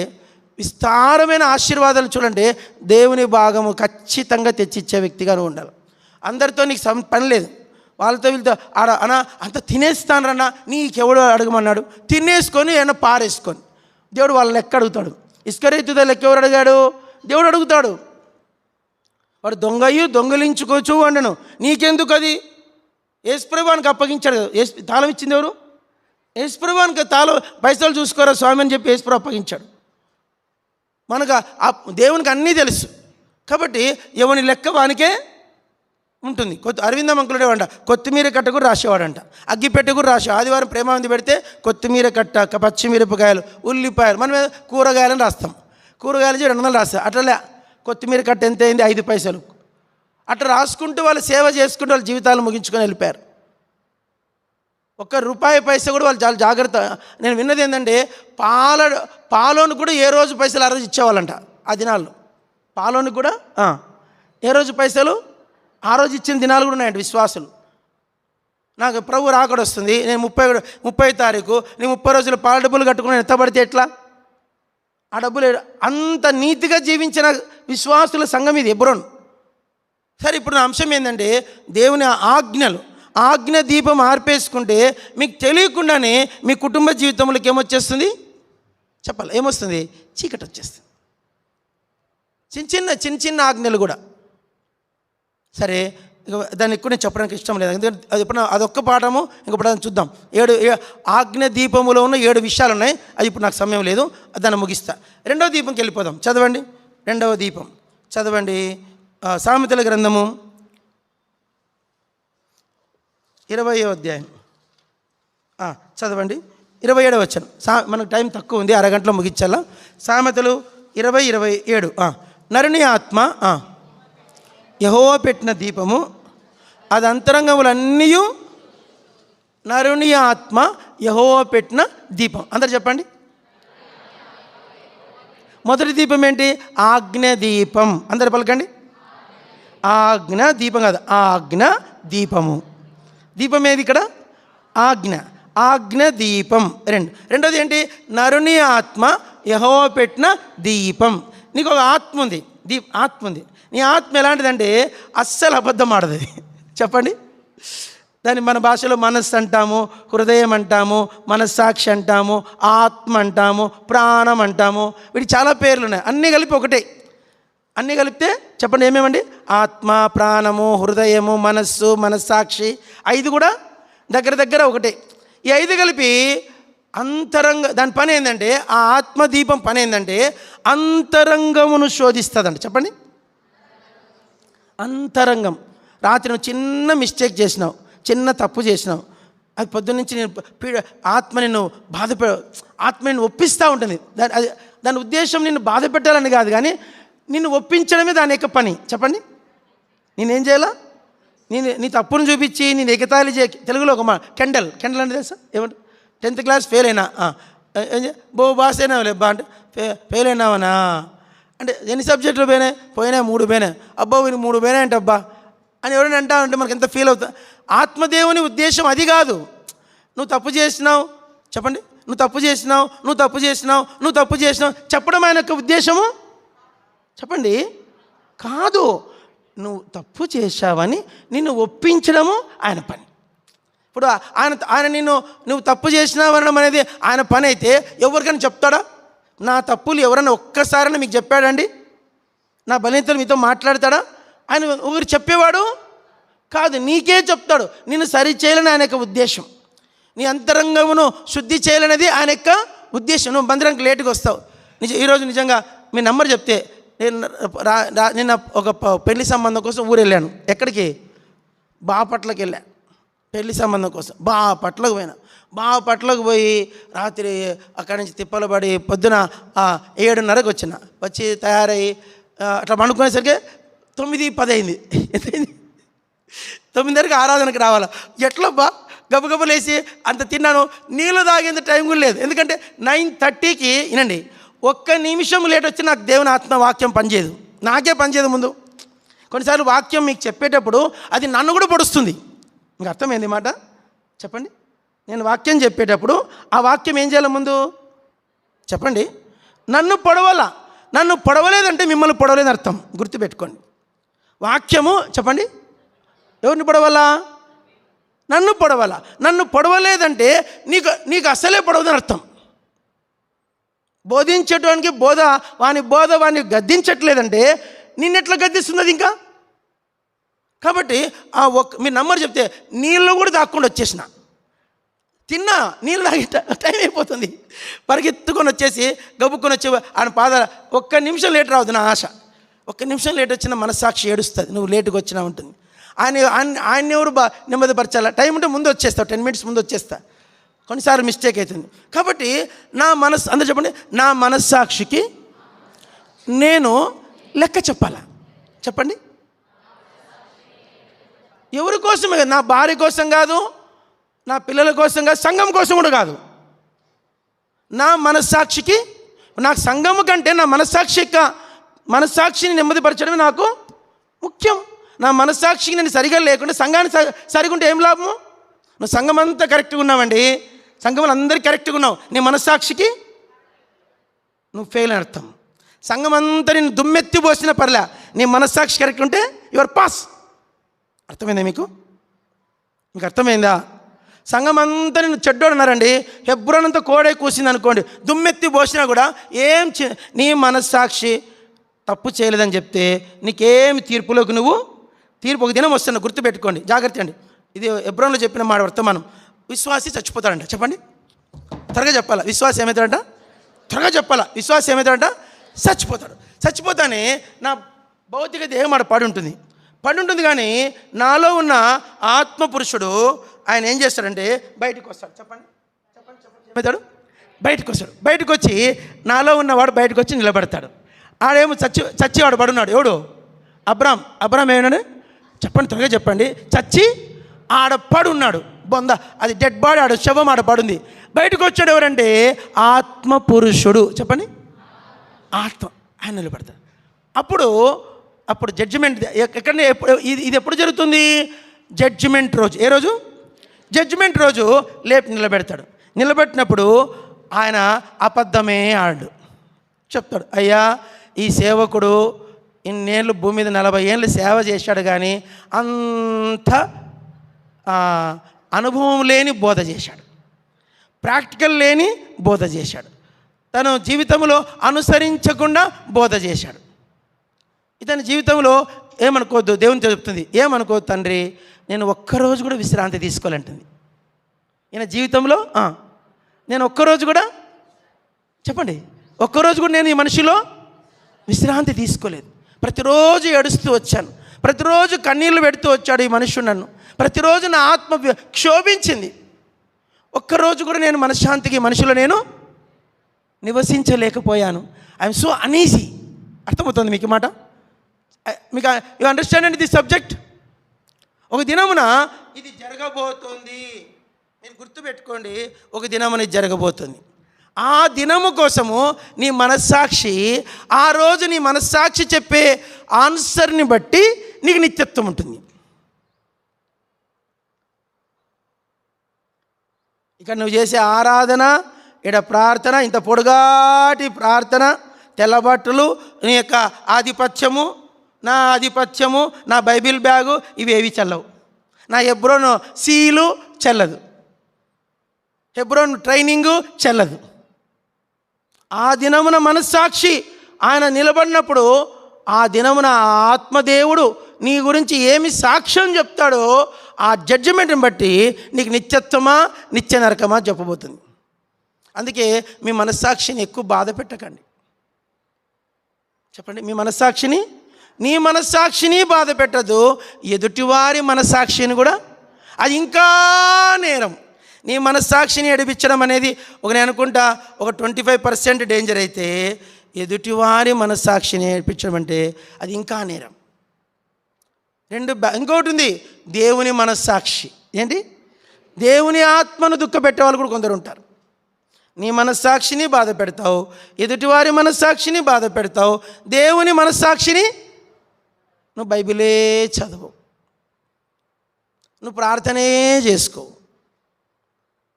విస్తారమైన ఆశీర్వాదాలు చూడండి, దేవుని భాగము ఖచ్చితంగా తెచ్చిచ్చే వ్యక్తిగా ఉండాలి. అందరితో నీకు పని లేదు. వాళ్ళతో వీళ్ళతో అన్నా అంత తినేస్తానరన్నా, నీకెవడో అడగమన్నాడు, తినేసుకొని ఏమన్నా పారేసుకొని దేవుడు వాళ్ళ లెక్క అడుగుతాడు. ఇస్కరీతు లెక్క ఎవరు అడిగాడు? దేవుడు అడుగుతాడు. వాడు దొంగలించుకోవచ్చు అండను, నీకెందుకు అది? యేసుప్రభువానికి అప్పగించాడు కదా. తాళం ఇచ్చింది ఎవరు? యేసుప్రభువానికి పైసలు చూసుకోరా స్వామి అని చెప్పి యేసుప్రభు అప్పగించాడు. మనకు దేవునికి అన్నీ తెలుసు. కాబట్టి ఎవని లెక్క వానికే ఉంటుంది. అరవింద మంకులుడే అంట కొత్తిమీర కట్ట కూడా రాసేవాడంట, అగ్గిపెట్ట కూడా రాసే. ఆదివారం ప్రేమానంది పెడితే కొత్తిమీర కట్ట, పచ్చిమిరపకాయలు, ఉల్లిపాయలు, మనం కూరగాయలని రాస్తాం. కూరగాయలు 200 రాస్తాం. అట్లా కొత్తిమీర కట్ట ఎంత అయింది? 5 పైసలు. అట్లా రాసుకుంటూ వాళ్ళు సేవ చేసుకుంటూ వాళ్ళ జీవితాలు ముగించుకొని వెళ్ళిపోయారు. ₹1 కూడా వాళ్ళు చాలా జాగ్రత్త. నేను విన్నది ఏంటంటే పాలోను కూడా ఏ రోజు పైసలు ఆ రోజు ఇచ్చేవాళ్ళంట. ఆ దినాల్లో పాలోను కూడా ఏ రోజు పైసలు ఆ రోజు ఇచ్చిన దినాలు కూడా ఉన్నాయంట. విశ్వాసులు, నాకు ప్రభు రాకడ వస్తుంది, నేను 30 తారీఖు నేను 30 రోజులు పాల డబ్బులు కట్టుకుని ఎత్తబడితే ఎట్లా? ఆ డబ్బులు అంత నీతిగా జీవించిన విశ్వాసుల సంఘం ఇది, హెబ్రోన్. సరే, ఇప్పుడు నా అంశం ఏంటంటే దేవుని ఆజ్ఞ దీపం ఆర్పేసుకుంటే మీకు తెలియకుండానే మీ కుటుంబ జీవితంలోకి ఏమొచ్చేస్తుంది? చెప్పాలి, ఏమొస్తుంది? చీకటి వచ్చేస్తుంది. చిన్న చిన్న ఆజ్ఞలు కూడా. సరే, దాన్ని ఎక్కువ నేను చెప్పడానికి ఇష్టం లేదు, ఎందుకంటే అది ఇప్పుడు అదొక్క పాఠము. ఇంకొకటి చూద్దాం. 7 ఆజ్ఞ దీపములో ఉన్న 7 విషయాలు ఉన్నాయి. అది ఇప్పుడు నాకు సమయం లేదు, దాన్ని ముగిస్తా. 2వ దీపంకి వెళ్ళిపోదాం. చదవండి 2వ దీపం. చదవండి సామెతల గ్రంథము 20వ అధ్యాయం. చదవండి 27వ వచనం. మనకు టైం తక్కువ ఉంది, అరగంటలో ముగించాలా. సామెతలు 20:27. నరుని ఆత్మ యెహోవా పెట్టిన దీపము, అది అంతరంగములన్నీ. నరుని ఆత్మ యెహోవా పెట్టిన దీపం. అందరు చెప్పండి. మొదటి దీపం ఏంటి? ఆజ్ఞ దీపం. అందరు పలకండి. ఆజ్ఞ దీపం కాదు, ఆజ్ఞ దీపము. దీపం ఏది ఇక్కడ? ఆజ్ఞ దీపం. రెండోది ఏంటి? నరుని ఆత్మ యెహోవా పెట్టిన దీపం. నీకు ఒక ఆత్మ ఉంది, ఆత్మ ఉంది. నీ ఆత్మ ఎలాంటిదంటే అస్సలు అబద్ధం ఆడదు. చెప్పండి. దాన్ని మన భాషలో మనస్సు అంటాము, హృదయం అంటాము, మనస్సాక్షి అంటాము, ఆత్మ అంటాము, ప్రాణం అంటాము. వీటికి చాలా పేర్లు ఉన్నాయి. అన్నీ కలిపి ఒకటే. అన్నీ కలిపితే చెప్పండి ఏమేమండి? ఆత్మ, ప్రాణము, హృదయము, మనస్సు, మనస్సాక్షి, 5 కూడా దగ్గర ఒకటే. ఈ 5 కలిపి దాని పని ఏంటంటే, ఆ ఆత్మదీపం పని ఏంటంటే అంతరంగమును శోధిస్తుందంట. చెప్పండి, అంతరంగం. రాత్రి నువ్వు చిన్న మిస్టేక్ చేసినావు, చిన్న తప్పు చేసినావు, అది పొద్దున్నుంచి ఆత్మ నిన్ను ఆత్మ నిన్ను ఒప్పిస్తూ ఉంటుంది. దాని ఉద్దేశం నిన్ను బాధ పెట్టాలని కాదు, కానీ నిన్ను ఒప్పించడమే దాని యొక్క పని. చెప్పండి, నేనేం చేయాలా? నీ తప్పును చూపించి నేను ఎగతాళి తెలుగులో ఒక కెండల్ అంటే తెలుసా? ఏమంటే 10th క్లాస్ ఫెయిల్ అయినా బాస్ అయినావు లేబ్బా అంటే ఫెయిల్ అయినావనా అంటే ఎన్ని సబ్జెక్టులు పోయినాయి? 3 పోయినాయి. అబ్బా వీళ్ళు 3 పోయినాయి అంటే అబ్బా అని ఎవరైనా అంటారంటే మనకి ఎంత ఫీల్ అవుతా. ఆత్మదేవుని ఉద్దేశం అది కాదు. నువ్వు తప్పు చేసినావు, చెప్పండి, నువ్వు తప్పు చేసినావు చెప్పడం ఆయన యొక్క ఉద్దేశము చెప్పండి కాదు. నువ్వు తప్పు చేశావని నిన్ను ఒప్పించడము ఆయన పని. ఇప్పుడు ఆయన నువ్వు తప్పు చేసినావు అనడం అనేది ఆయన పని అయితే ఎవరికైనా చెప్తాడా? నా తప్పులు ఎవరైనా ఒక్కసారైనా మీకు చెప్పాడండి? నా బలహీనతలు మీతో మాట్లాడతాడా? ఆయన ఒకరు చెప్పేవాడు కాదు, నీకే చెప్తాడు. నిన్ను సరి చేయాలని ఆయన యొక్క ఉద్దేశం. నీ అంతరంగమును శుద్ధి చేయాలనేది ఆయన యొక్క ఉద్దేశం. నువ్వు మందిరానికి లేటుగా వస్తావు. ఈరోజు నిజంగా మీ నంబర్ చెప్తే నిన్న ఒక పెళ్లి సంబంధం కోసం ఊరు వెళ్ళాను. ఎక్కడికి? బాపట్లకి వెళ్ళా పెళ్లి సంబంధం కోసం. బాపట్లకు పోయినా. బాపట్లకు పోయి రాత్రి అక్కడి నుంచి తిప్పలు పడి పొద్దున 7:30కి వచ్చిన. వచ్చి తయారయ్యి అట్లా పండుకునేసరికి 9:10 అయింది. ఎంతైంది? 9:30కి ఆరాధనకి రావాలా. ఎట్లా గబగబలేసి అంత తిన్నాను. నీళ్ళు తాగేంత టైం కూడా లేదు. ఎందుకంటే 9:30కి వినండి, ఒక్క నిమిషం లేట్ వచ్చి నాకు దేవుని ఆత్మ వాక్యం పనిచేయదు. నాకే పనిచేయదు. ముందు కొన్నిసార్లు వాక్యం మీకు చెప్పేటప్పుడు అది నన్ను కూడా పొడుస్తుంది. మీకు అర్థమైంది మాట? చెప్పండి. నేను వాక్యం చెప్పేటప్పుడు ఆ వాక్యం ఏం చేయాలి? ముందు చెప్పండి. నన్ను పొడవాల. నన్ను పొడవలేదంటే మిమ్మల్ని పొడవలేదని అర్థం. గుర్తుపెట్టుకోండి. వాక్యము చెప్పండి, ఎవరిని పొడవాలా? నన్ను పొడవాలా. నన్ను పొడవలేదంటే నీకు అసలే పొడవదని అర్థం. బోధించడానికి వాడిని గద్దించట్లేదంటే నిన్నెట్లా గద్దిస్తుంది అది ఇంకా? కాబట్టి మీ నంబర్ చెప్తే నీళ్ళు కూడా దాక్కుండా వచ్చేసిన. తిన్నా, నీళ్ళు తాగి టైం అయిపోతుంది. పరిగెత్తుకొని వచ్చేసి గబుక్కొని వచ్చి ఆయన పాదాల ఒక్క నిమిషం లేట్ రావద్దు నా ఆశ. ఒక్క నిమిషం లేట్ వచ్చిన మనస్సాక్షి ఏడుస్తుంది. నువ్వు లేటుగా వచ్చినా ఉంటుంది. ఆయన ఎవరు నెమ్మదిపరచాలా? టైం ఉంటే ముందు వచ్చేస్తావు, 10 minutes ముందు వచ్చేస్తా. కొన్నిసార్లు మిస్టేక్ అవుతుంది. కాబట్టి అందరూ చెప్పండి, నా మనస్సాక్షికి నేను లెక్క చెప్పాలా? చెప్పండి. ఎవరి కోసమే? నా భార్య కోసం కాదు, నా పిల్లల కోసం కాదు, సంఘం కోసం కూడా కాదు. నా మనస్సాక్షికి, నాకు సంఘము కంటే నా మనస్సాక్షిని నెమ్మదిపరచడమే నాకు ముఖ్యం. నా మనస్సాక్షికి నేను సరిగా లేకుండా సంఘాన్ని సరిగా ఉంటే ఏం లాభము? నువ్వు సంఘం అంతా కరెక్ట్గా ఉన్నావండి, సంఘంలో అందరికీ కరెక్ట్గా ఉన్నావు, నీ మనస్సాక్షికి నువ్వు ఫెయిల్ అని అర్థం. సంఘం అంతా నేను దుమ్మెత్తి పోసిన పర్లే, నీ మనస్సాక్షి కరెక్ట్ ఉంటే యువర్ పాస్. అర్థమైందా మీకు అర్థమైందా? సంఘం అంతా నేను చెడ్డోడు అన్నారండి, హెబ్రోనంతా కోడే కూసింది అనుకోండి, దుమ్మెత్తి పోసినా కూడా నీ మనస్సాక్షి తప్పు చేయలేదని చెప్తే నీకేమి తీర్పులోకి తీర్పు ఒక దినం వస్తున్నా. గుర్తుపెట్టుకోండి, జాగ్రత్త అండి. ఇది హెబ్రోన్లో చెప్పిన మాట వర్తమానం. విశ్వాసి చచ్చిపోతాడంట. చెప్పండి, త్వరగా చెప్పాలా? విశ్వాసం ఏమవుతాడంట? త్వరగా చెప్పాలా? విశ్వాసం ఏమవుతాడంట? చచ్చిపోతాడు. చచ్చిపోతానే నా భౌతిక దేహం ఆడ పడి ఉంటుంది కానీ నాలో ఉన్న ఆత్మ పురుషుడు ఆయన ఏం చేస్తాడంటే బయటకు వస్తాడు. చెప్పండి ఏమవుతాడు? బయటకు వస్తాడు. బయటకు వచ్చి నాలో ఉన్నవాడు బయటకు వచ్చి నిలబడతాడు. ఆడేమో చచ్చివాడు పడున్నాడు. ఎవడు? అబ్రామ్ ఏమన్నాడు? చెప్పండి, త్వరగా చెప్పండి. చచ్చి ఆడ పడున్నాడు. బొంద అది డెడ్ బాడీ, ఆడ శవం ఆడ పడుంది. బయటకు వచ్చాడు ఎవరంటే ఆత్మ పురుషుడు. చెప్పండి, ఆత్మ. ఆయన నిలబడతాడు. అప్పుడు జడ్జిమెంట్ ఎక్కడ? ఇది ఎప్పుడు జరుగుతుంది? జడ్జిమెంట్ రోజు. ఏ రోజు? జడ్జిమెంట్ రోజు నిలబెడతాడు. నిలబెట్టినప్పుడు ఆయన అబద్ధమే ఆడు చెప్తాడు. అయ్యా, ఈ సేవకుడు ఇన్నేళ్ళు భూమి మీద 40 ఏళ్ళు సేవ చేశాడు కానీ అంత అనుభవం లేని బోధ చేశాడు, ప్రాక్టికల్ లేని బోధ చేశాడు, తను జీవితంలో అనుసరించకుండా బోధ చేశాడు. ఇతని జీవితంలో ఏమనుకోవద్దు, దేవునితో చెప్తుంది, ఏమనుకోవద్దు తండ్రి, నేను ఒక్కరోజు కూడా విశ్రాంతి తీసుకోవాలంటుంది. ఈయన జీవితంలో నేను ఒక్కరోజు కూడా, చెప్పండి, ఒక్కరోజు కూడా నేను ఈ మనిషిలో విశ్రాంతి తీసుకోలేదు. ప్రతిరోజు ఏడుస్తూ వచ్చాను, ప్రతిరోజు కన్నీళ్లు పెడుతూ వచ్చాడు ఈ మనుషుడు నన్ను. ప్రతిరోజు నా ఆత్మ క్షోభించింది. ఒక్కరోజు కూడా నేను మనశ్శాంతికి మనిషిలో నేను నివసించలేకపోయాను. I'm so uneasy. అర్థమవుతుంది మీకు మాట? మీకు you understand and the subject. ఒక దినమున ఇది జరగబోతుంది, మీరు గుర్తుపెట్టుకోండి. ఒక దినమున ఇది జరగబోతుంది. ఆ దినము కోసము నీ మనస్సాక్షి, ఆ రోజు నీ మనస్సాక్షి చెప్పే ఆన్సర్ని బట్టి నీకు నిత్యత్వం ఉంటుంది. ఇక్కడ నువ్వు చేసే ఆరాధన, ఇక్కడ ప్రార్థన, ఇంత పొడుగాటి ప్రార్థన, తెల్లబట్టలు, నీ యొక్క ఆధిపత్యము, నా ఆధిపత్యము, నా బైబిల్ బ్యాగు, ఇవేవి చెల్లవు. నా హెబ్రోను సీలు చెల్లదు, హెబ్రోన్ ట్రైనింగు చెల్లదు. ఆ దినమున మనస్సాక్షి ఆయన నిలబడినప్పుడు, ఆ దినమున ఆత్మదేవుడు నీ గురించి ఏమి సాక్ష్యం చెప్తాడో ఆ జడ్జిమెంట్ని బట్టి నీకు నిత్యత్వమా నిత్య నరకమా చెప్పబోతుంది. అందుకే మీ మనస్సాక్షిని ఎక్కువ బాధ పెట్టకండి. చెప్పండి, నీ మనస్సాక్షిని బాధ పెట్టదు, ఎదుటివారి మనస్సాక్షిని కూడా. అది ఇంకా నేరం. నీ మనస్సాక్షిని ఏడిపించడం అనేది నేను అనుకుంటా ఒక 25% డేంజర్ అయితే, ఎదుటివారి మనస్సాక్షిని ఏడిపించడం అంటే అది ఇంకా నేరం. ఇంకోటి ఉంది, దేవుని మనస్సాక్షి. ఏంటి? దేవుని ఆత్మను దుఃఖపెట్టే వాళ్ళు కూడా కొందరు ఉంటారు. నీ మనస్సాక్షిని బాధ పెడతావు, ఎదుటివారి మనస్సాక్షిని బాధ పెడతావు, దేవుని మనస్సాక్షిని నువ్వు బైబిలే చదువు, నువ్వు ప్రార్థనే చేసుకో,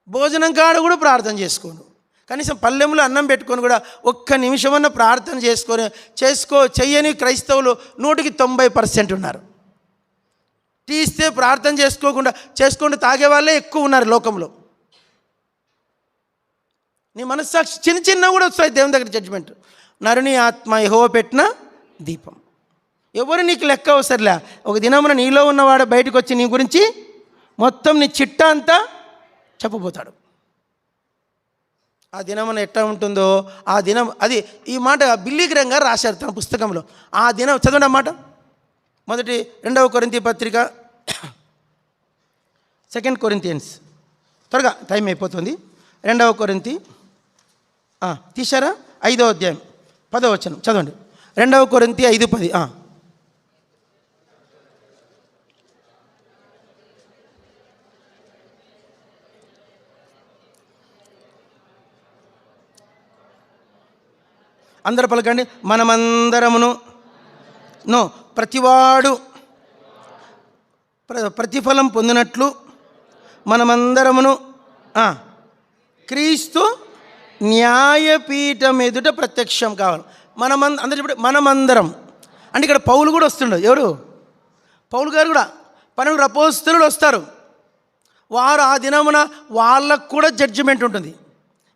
భోజనం కాడ కూడా ప్రార్థన చేసుకోను, కనీసం పల్లెంలో అన్నం పెట్టుకొని కూడా ఒక్క నిమిషమన్నా ప్రార్థన చెయ్యని క్రైస్తవులు 100% ఉన్నారు. టీ ఇస్తే ప్రార్థన చేసుకుంటూ తాగే వాళ్ళే ఎక్కువ ఉన్నారు లోకంలో. నీ మనస్సాక్షి చిన్న కూడా వస్తాయి దేవుని దగ్గర జడ్జిమెంట్. నరుని ఆత్మ యెహోవా పెట్టిన దీపం. ఎవరు నీకు లెక్క అవసరంలే. ఒక దినమున నీలో ఉన్నవాడు బయటకు వచ్చి నీ గురించి మొత్తం నీ చిట్టా అంతా చెప్పబోతాడు. ఆ దినమున ఎట్లా ఉంటుందో ఆ దినం, అది ఈ మాట బిల్లీ గ్రహం గారు రాశారు తన పుస్తకంలో. ఆ దినం చదవండి అన్నమాట. 2 కొరింథీ పత్రిక 2 కొరింథియన్స్, త్వరగా టైం అయిపోతుంది. 2 కొరింథీ తీశారా? 5వ అధ్యాయం 10వ వచనం చదవండి. 2 కొరింథీ 5:10. అందరూ పలకండి. మనమందరమును ప్రతివాడు ప్రతిఫలం పొందినట్లు మనమందరమును క్రీస్తు న్యాయపీఠం ఎదుట ప్రత్యక్షం కావాలి. అందరూ ఇప్పుడు మనమందరం అంటే ఇక్కడ పౌలు కూడా వస్తుండడు. ఎవరు? పౌలు గారు కూడా 12 అపోస్తలులు వస్తారు. వారు ఆ దినమున వాళ్ళకు కూడా జడ్జిమెంట్ ఉంటుంది.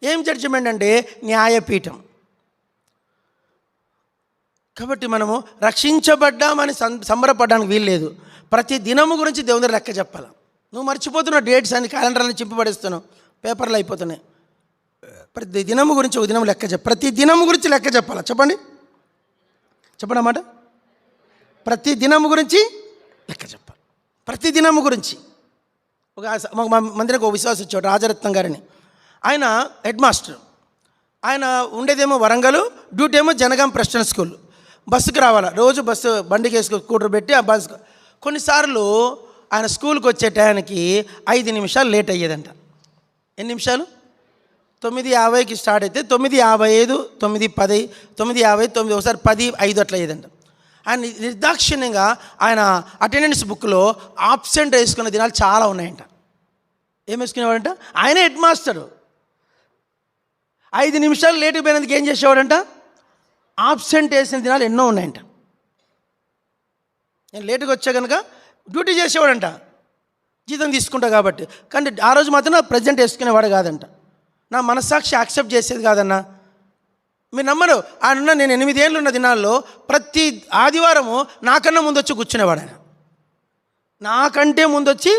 ఏం జడ్జిమెంట్ అంటే న్యాయపీఠం. కాబట్టి మనము రక్షించబడ్డామని సంబరపడడానికి వీల్లేదు. ప్రతి దినము గురించి దేవుని దగ్గర లెక్క చెప్పాలి. నువ్వు మర్చిపోతున్నావు, డేట్స్ అన్ని క్యాలెండర్ని చింపబడేస్తున్నావు, పేపర్లు అయిపోతున్నాయి. ప్రతి దినము గురించి ఒక దినం లెక్క ప్రతి దినము గురించి లెక్క చెప్పాలా? చెప్పండి అన్నమాట. ప్రతి దినము గురించి లెక్క చెప్పాలి. ప్రతి దినము గురించి. మా మందిరికి ఒక విశ్వాసం వచ్చాడు, రాజరత్నం గారిని. ఆయన హెడ్ మాస్టర్. ఆయన ఉండేదేమో వరంగల్, డ్యూటీ ఏమో జనగాం ప్రెసిడెంట్ స్కూల్. బస్సుకి రావాలా, రోజు బస్సు బండికి వేసుకొని స్కూటర్ పెట్టి ఆ బస్సు. కొన్నిసార్లు ఆయన స్కూల్కి వచ్చే టయానికి 5 నిమిషాలు లేట్ అయ్యేదంట. ఎన్ని నిమిషాలు? 9:50కి స్టార్ట్ అయితే 9:55, 9:10, 9:50, 9 ఒకసారి 10:05 అట్లా అయ్యేదంట. ఆయన నిర్దాక్షిణ్యంగా ఆయన అటెండెన్స్ బుక్లో ఆబ్సెంట్ వేసుకున్న దినాలు చాలా ఉన్నాయంట. ఏం వేసుకునేవాడంట? ఆయనే హెడ్ మాస్టరు. 5 నిమిషాలు లేటుగా పోయినందుకు ఏం చేసేవాడంట? ఆబ్సెంట్ వేసిన దినాలు ఎన్నో ఉన్నాయంట. నేను లేటుగా వచ్చా కనుక డ్యూటీ చేసేవాడంట, జీతం తీసుకుంటా కాబట్టి. కానీ ఆ రోజు మాత్రం ప్రజెంట్ వేసుకునేవాడు కాదంట. నా మనస్సాక్షి యాక్సెప్ట్ చేసేది కాదన్నా. మీరు నమ్మరు, ఆయన నేను 8 ఏళ్ళు ఉన్న దినాల్లో ప్రతి ఆదివారము నాకన్నా ముందు వచ్చి కూర్చునేవాడు ఆయన. నాకంటే ముందు వచ్చి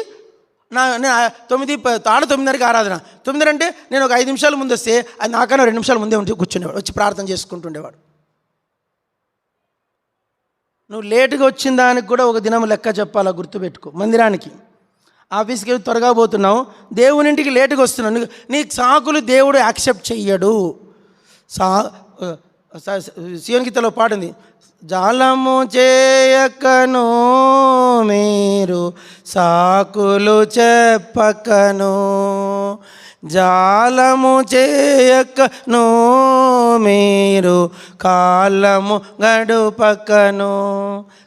9:30కి ఆరాధన. 9 అంటే నేను ఒక 5 నిమిషాలు ముందు వస్తే అది నాకన్నా 2 నిమిషాలు ముందే ఉండి కూర్చునేవాడు, వచ్చి ప్రార్థన చేసుకుంటుండేవాడు. నువ్వు లేటుగా వచ్చిన దానికి కూడా ఒక దినం లెక్క చెప్పాలా, గుర్తుపెట్టుకో. మందిరానికి, ఆఫీస్కి వెళ్ళి త్వరగా పోతున్నావు, దేవునింటికి లేటుగా వస్తున్నావు, నీకు సాకులు దేవుడు యాక్సెప్ట్ చెయ్యడు. సియోన్ గీతలో పాడింది, జాలము చేయకను మీరు సాకులు చెప్పకను, జాలము చేయకను మీరు కాలము గడుపకను.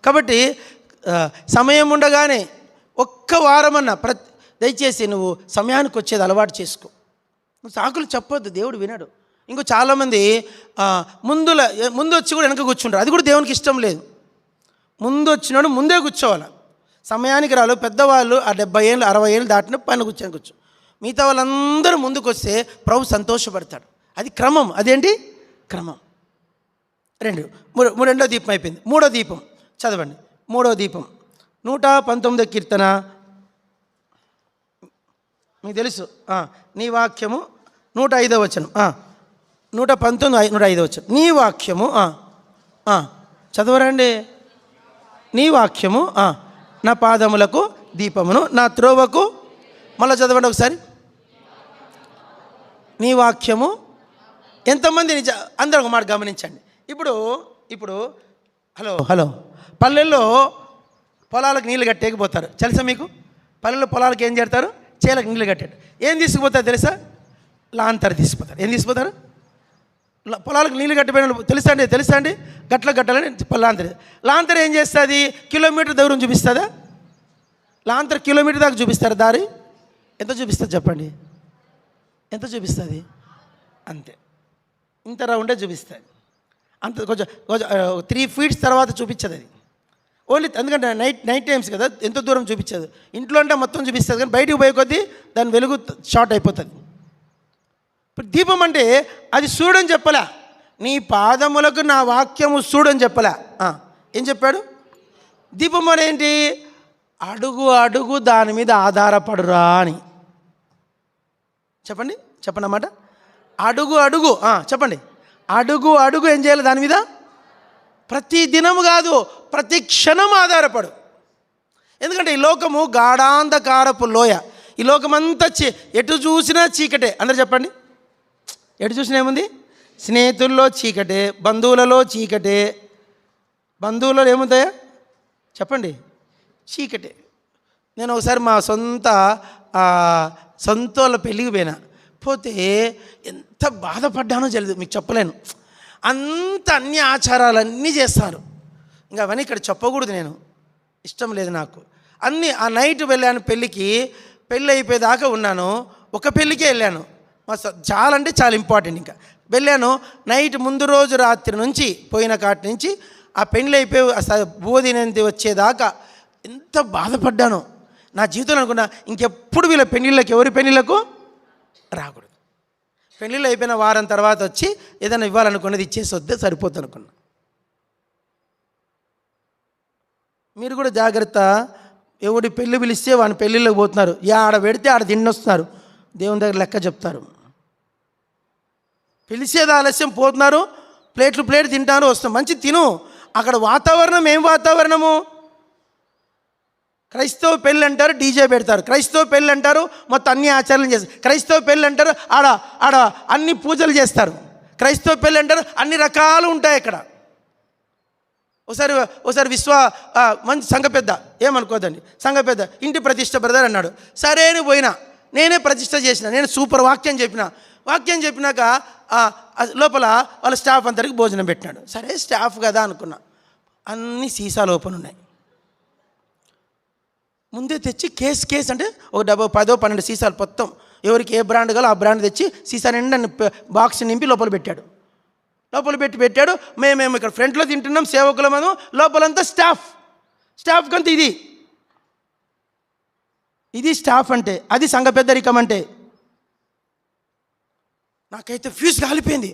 కాబట్టి సమయం ఉండగానే ఒక్క వారమన్నా దయచేసి నువ్వు సమయానికి వచ్చేది అలవాటు చేసుకో. నువ్వు సాకులు చెప్పొద్దు, దేవుడు వినడు. ఇంకో చాలామంది ముందు వచ్చి కూడా వెనక కూర్చుంటారు, అది కూడా దేవునికి ఇష్టం లేదు. ముందు వచ్చినాడు ముందే కూర్చోవాలి, సమయానికి రాలు. పెద్దవాళ్ళు 70 ఏళ్ళు 60 ఏళ్ళు దాటిన పైన కూర్చో. మిగతా వాళ్ళందరూ ముందుకు వస్తే ప్రభు సంతోషపడతాడు. అది క్రమం. అదేంటి క్రమం? రెండో దీపం అయిపోయింది. 3వ దీపం చదవండి. మూడో దీపం 119 కీర్తన మీకు తెలుసు. నీ వాక్యము 105వ వచనం, 119 105వ వచనం. నీ వాక్యము చదవరండి. నీ వాక్యము నా పాదములకు దీపమును నా త్రోవకు. మళ్ళీ చదవండి ఒకసారి. నీ వాక్యము. ఎంతమంది అందరూ ఒక మాట గమనించండి. ఇప్పుడు హలో పల్లెల్లో పొలాలకు నీళ్ళు కట్టేకపోతారు తెలుసా మీకు? పల్లెల్లో పొలాలకు ఏం చేస్తారు? చేలకు నీళ్ళు కట్టాడు. ఏం తీసుకుపోతారు తెలుసా? లాంతర్ తీసుకుపోతారు. ఏం తీసుకుపోతారు? పొలాలకు నీళ్ళు కట్టిపోయిన తెలుసా అండి గట్ల కట్టాలని లాంతర్ ఏం చేస్తుంది? కిలోమీటర్ దూరం చూపిస్తుందా? లాంతర్ కిలోమీటర్ దాకా చూపిస్తారు దారి. ఎంత చూపిస్తుంది చెప్పండి? ఎంత చూపిస్తుంది? అంతే, ఇంత రౌండే చూపిస్తుంది. అంత కొంచెం 3 feet తర్వాత చూపించదు అది. ఓన్లీ ఎందుకంటే నైట్ టైమ్స్ కదా, ఎంత దూరం చూపించదు. ఇంట్లో అంటే మొత్తం చూపిస్తుంది, కానీ బయటకు పోయే కొద్దీ దాని వెలుగు షార్ట్ అయిపోతుంది. ఇప్పుడు దీపం అంటే అది చూడని చెప్పలే, నీ పాదములకు నా వాక్యము చూడని చెప్పలే. ఏం చెప్పాడు? దీపం అని ఏంటి? అడుగు అడుగు దాని మీద ఆధారపడురా అని చెప్పండి అన్నమాట. అడుగు అడుగు చెప్పండి. అడుగు అడుగు ఏం చేయాలి? దాని మీద ప్రతి దినము కాదు, ప్రతి క్షణం ఆధారపడు. ఎందుకంటే ఈ లోకము గాఢాంధకారపు లోయ. ఈ లోకమంతా ఎటు చూసినా చీకటే. అందరు చెప్పండి, ఎటు చూసినా ఏముంది? స్నేహితుల్లో చీకటే, బంధువులలో చీకటే. బంధువులలో ఏముంటాయా చెప్పండి? చీకటే. నేను ఒకసారి మా సొంత వాళ్ళ పెళ్ళికి పోతే ఎంత బాధపడ్డానో తెలియదు, మీకు చెప్పలేను. అన్ని ఆచారాలన్నీ చేస్తారు. ఇంకా అవన్నీ ఇక్కడ చెప్పకూడదు, నేను ఇష్టం లేదు నాకు. ఆ నైట్ వెళ్ళాను పెళ్ళికి. పెళ్ళి అయిపోయేదాకా ఉన్నాను. ఒక పెళ్ళికే వెళ్ళాను. చాలా అంటే చాలా ఇంపార్టెంట్. ఇంకా వెళ్ళాను. నైట్ ముందు రోజు రాత్రి నుంచి పోయిన కాటి నుంచి ఆ పెళ్ళి అయిపోయి బోధినంతి వచ్చేదాకా ఎంత బాధపడ్డానో నా జీవితంలో. అనుకున్నా ఇంకెప్పుడు వీళ్ళ పెళ్ళిళ్ళకి, ఎవరి పెళ్ళిళ్ళకు రాకూడదు. పెళ్ళిళ్ళు అయిపోయిన వారం తర్వాత వచ్చి ఏదైనా ఇవ్వాలనుకున్నది ఇచ్చేసి వద్దే సరిపోద్ది అనుకున్నా. మీరు కూడా జాగ్రత్త. ఎవడి పెళ్ళి పిలిస్తే వాని పెళ్ళిళ్ళకి పోతున్నారు. ఆడ పెడితే ఆడ తిన్నొస్తున్నారు. దేవుని దగ్గర లెక్క చెప్తారు. పిలిచేది ఆలస్యం, పోతున్నారు. ప్లేట్ తింటారు, వస్తాం. మంచి తిను. అక్కడ వాతావరణం ఏం వాతావరణము? క్రైస్తవ పెళ్ళి అంటారు, డీజే పెడతారు. క్రైస్తవ పెళ్ళి అంటారు, మొత్తం అన్ని ఆచరణలు చేస్తారు. క్రైస్తవ పెళ్ళి అంటారు, ఆడ అన్ని పూజలు చేస్తారు. క్రైస్తవ పెళ్ళి అంటారు, అన్ని రకాలు ఉంటాయి అక్కడ. ఒకసారి మంచి సంఘ పెద్ద, ఏమనుకోదండి, సంఘ పెద్ద ఇంటి ప్రతిష్ట బ్రదర్ అన్నాడు. సరే అని పోయినా, నేనే ప్రతిష్ట చేసిన. నేను సూపర్ వాక్యం చెప్పినాక లోపల వాళ్ళ స్టాఫ్ అందరికి భోజనం పెట్టినాడు. సరే స్టాఫ్ కదా అనుకున్నా. అన్ని సీసాలు ఓపెన్ ఉన్నాయి. ముందే తెచ్చి కేస్ అంటే ఒక 10-12 సీసాలు మొత్తం ఎవరికి ఏ బ్రాండ్ కావాలో ఆ బ్రాండ్ తెచ్చి సీసా నిండా బాక్స్ నింపి లోపల పెట్టాడు. పెట్టాడు. మేము ఇక్కడ ఫ్రంట్లో తింటున్నాం, సేవకులమను. లోపలంతా స్టాఫ్ కంతా ఇది స్టాఫ్ అంటే, అది సంఘ పెద్దరికం అంటే. నాకైతే ఫ్యూజ్ కాలిపోయింది.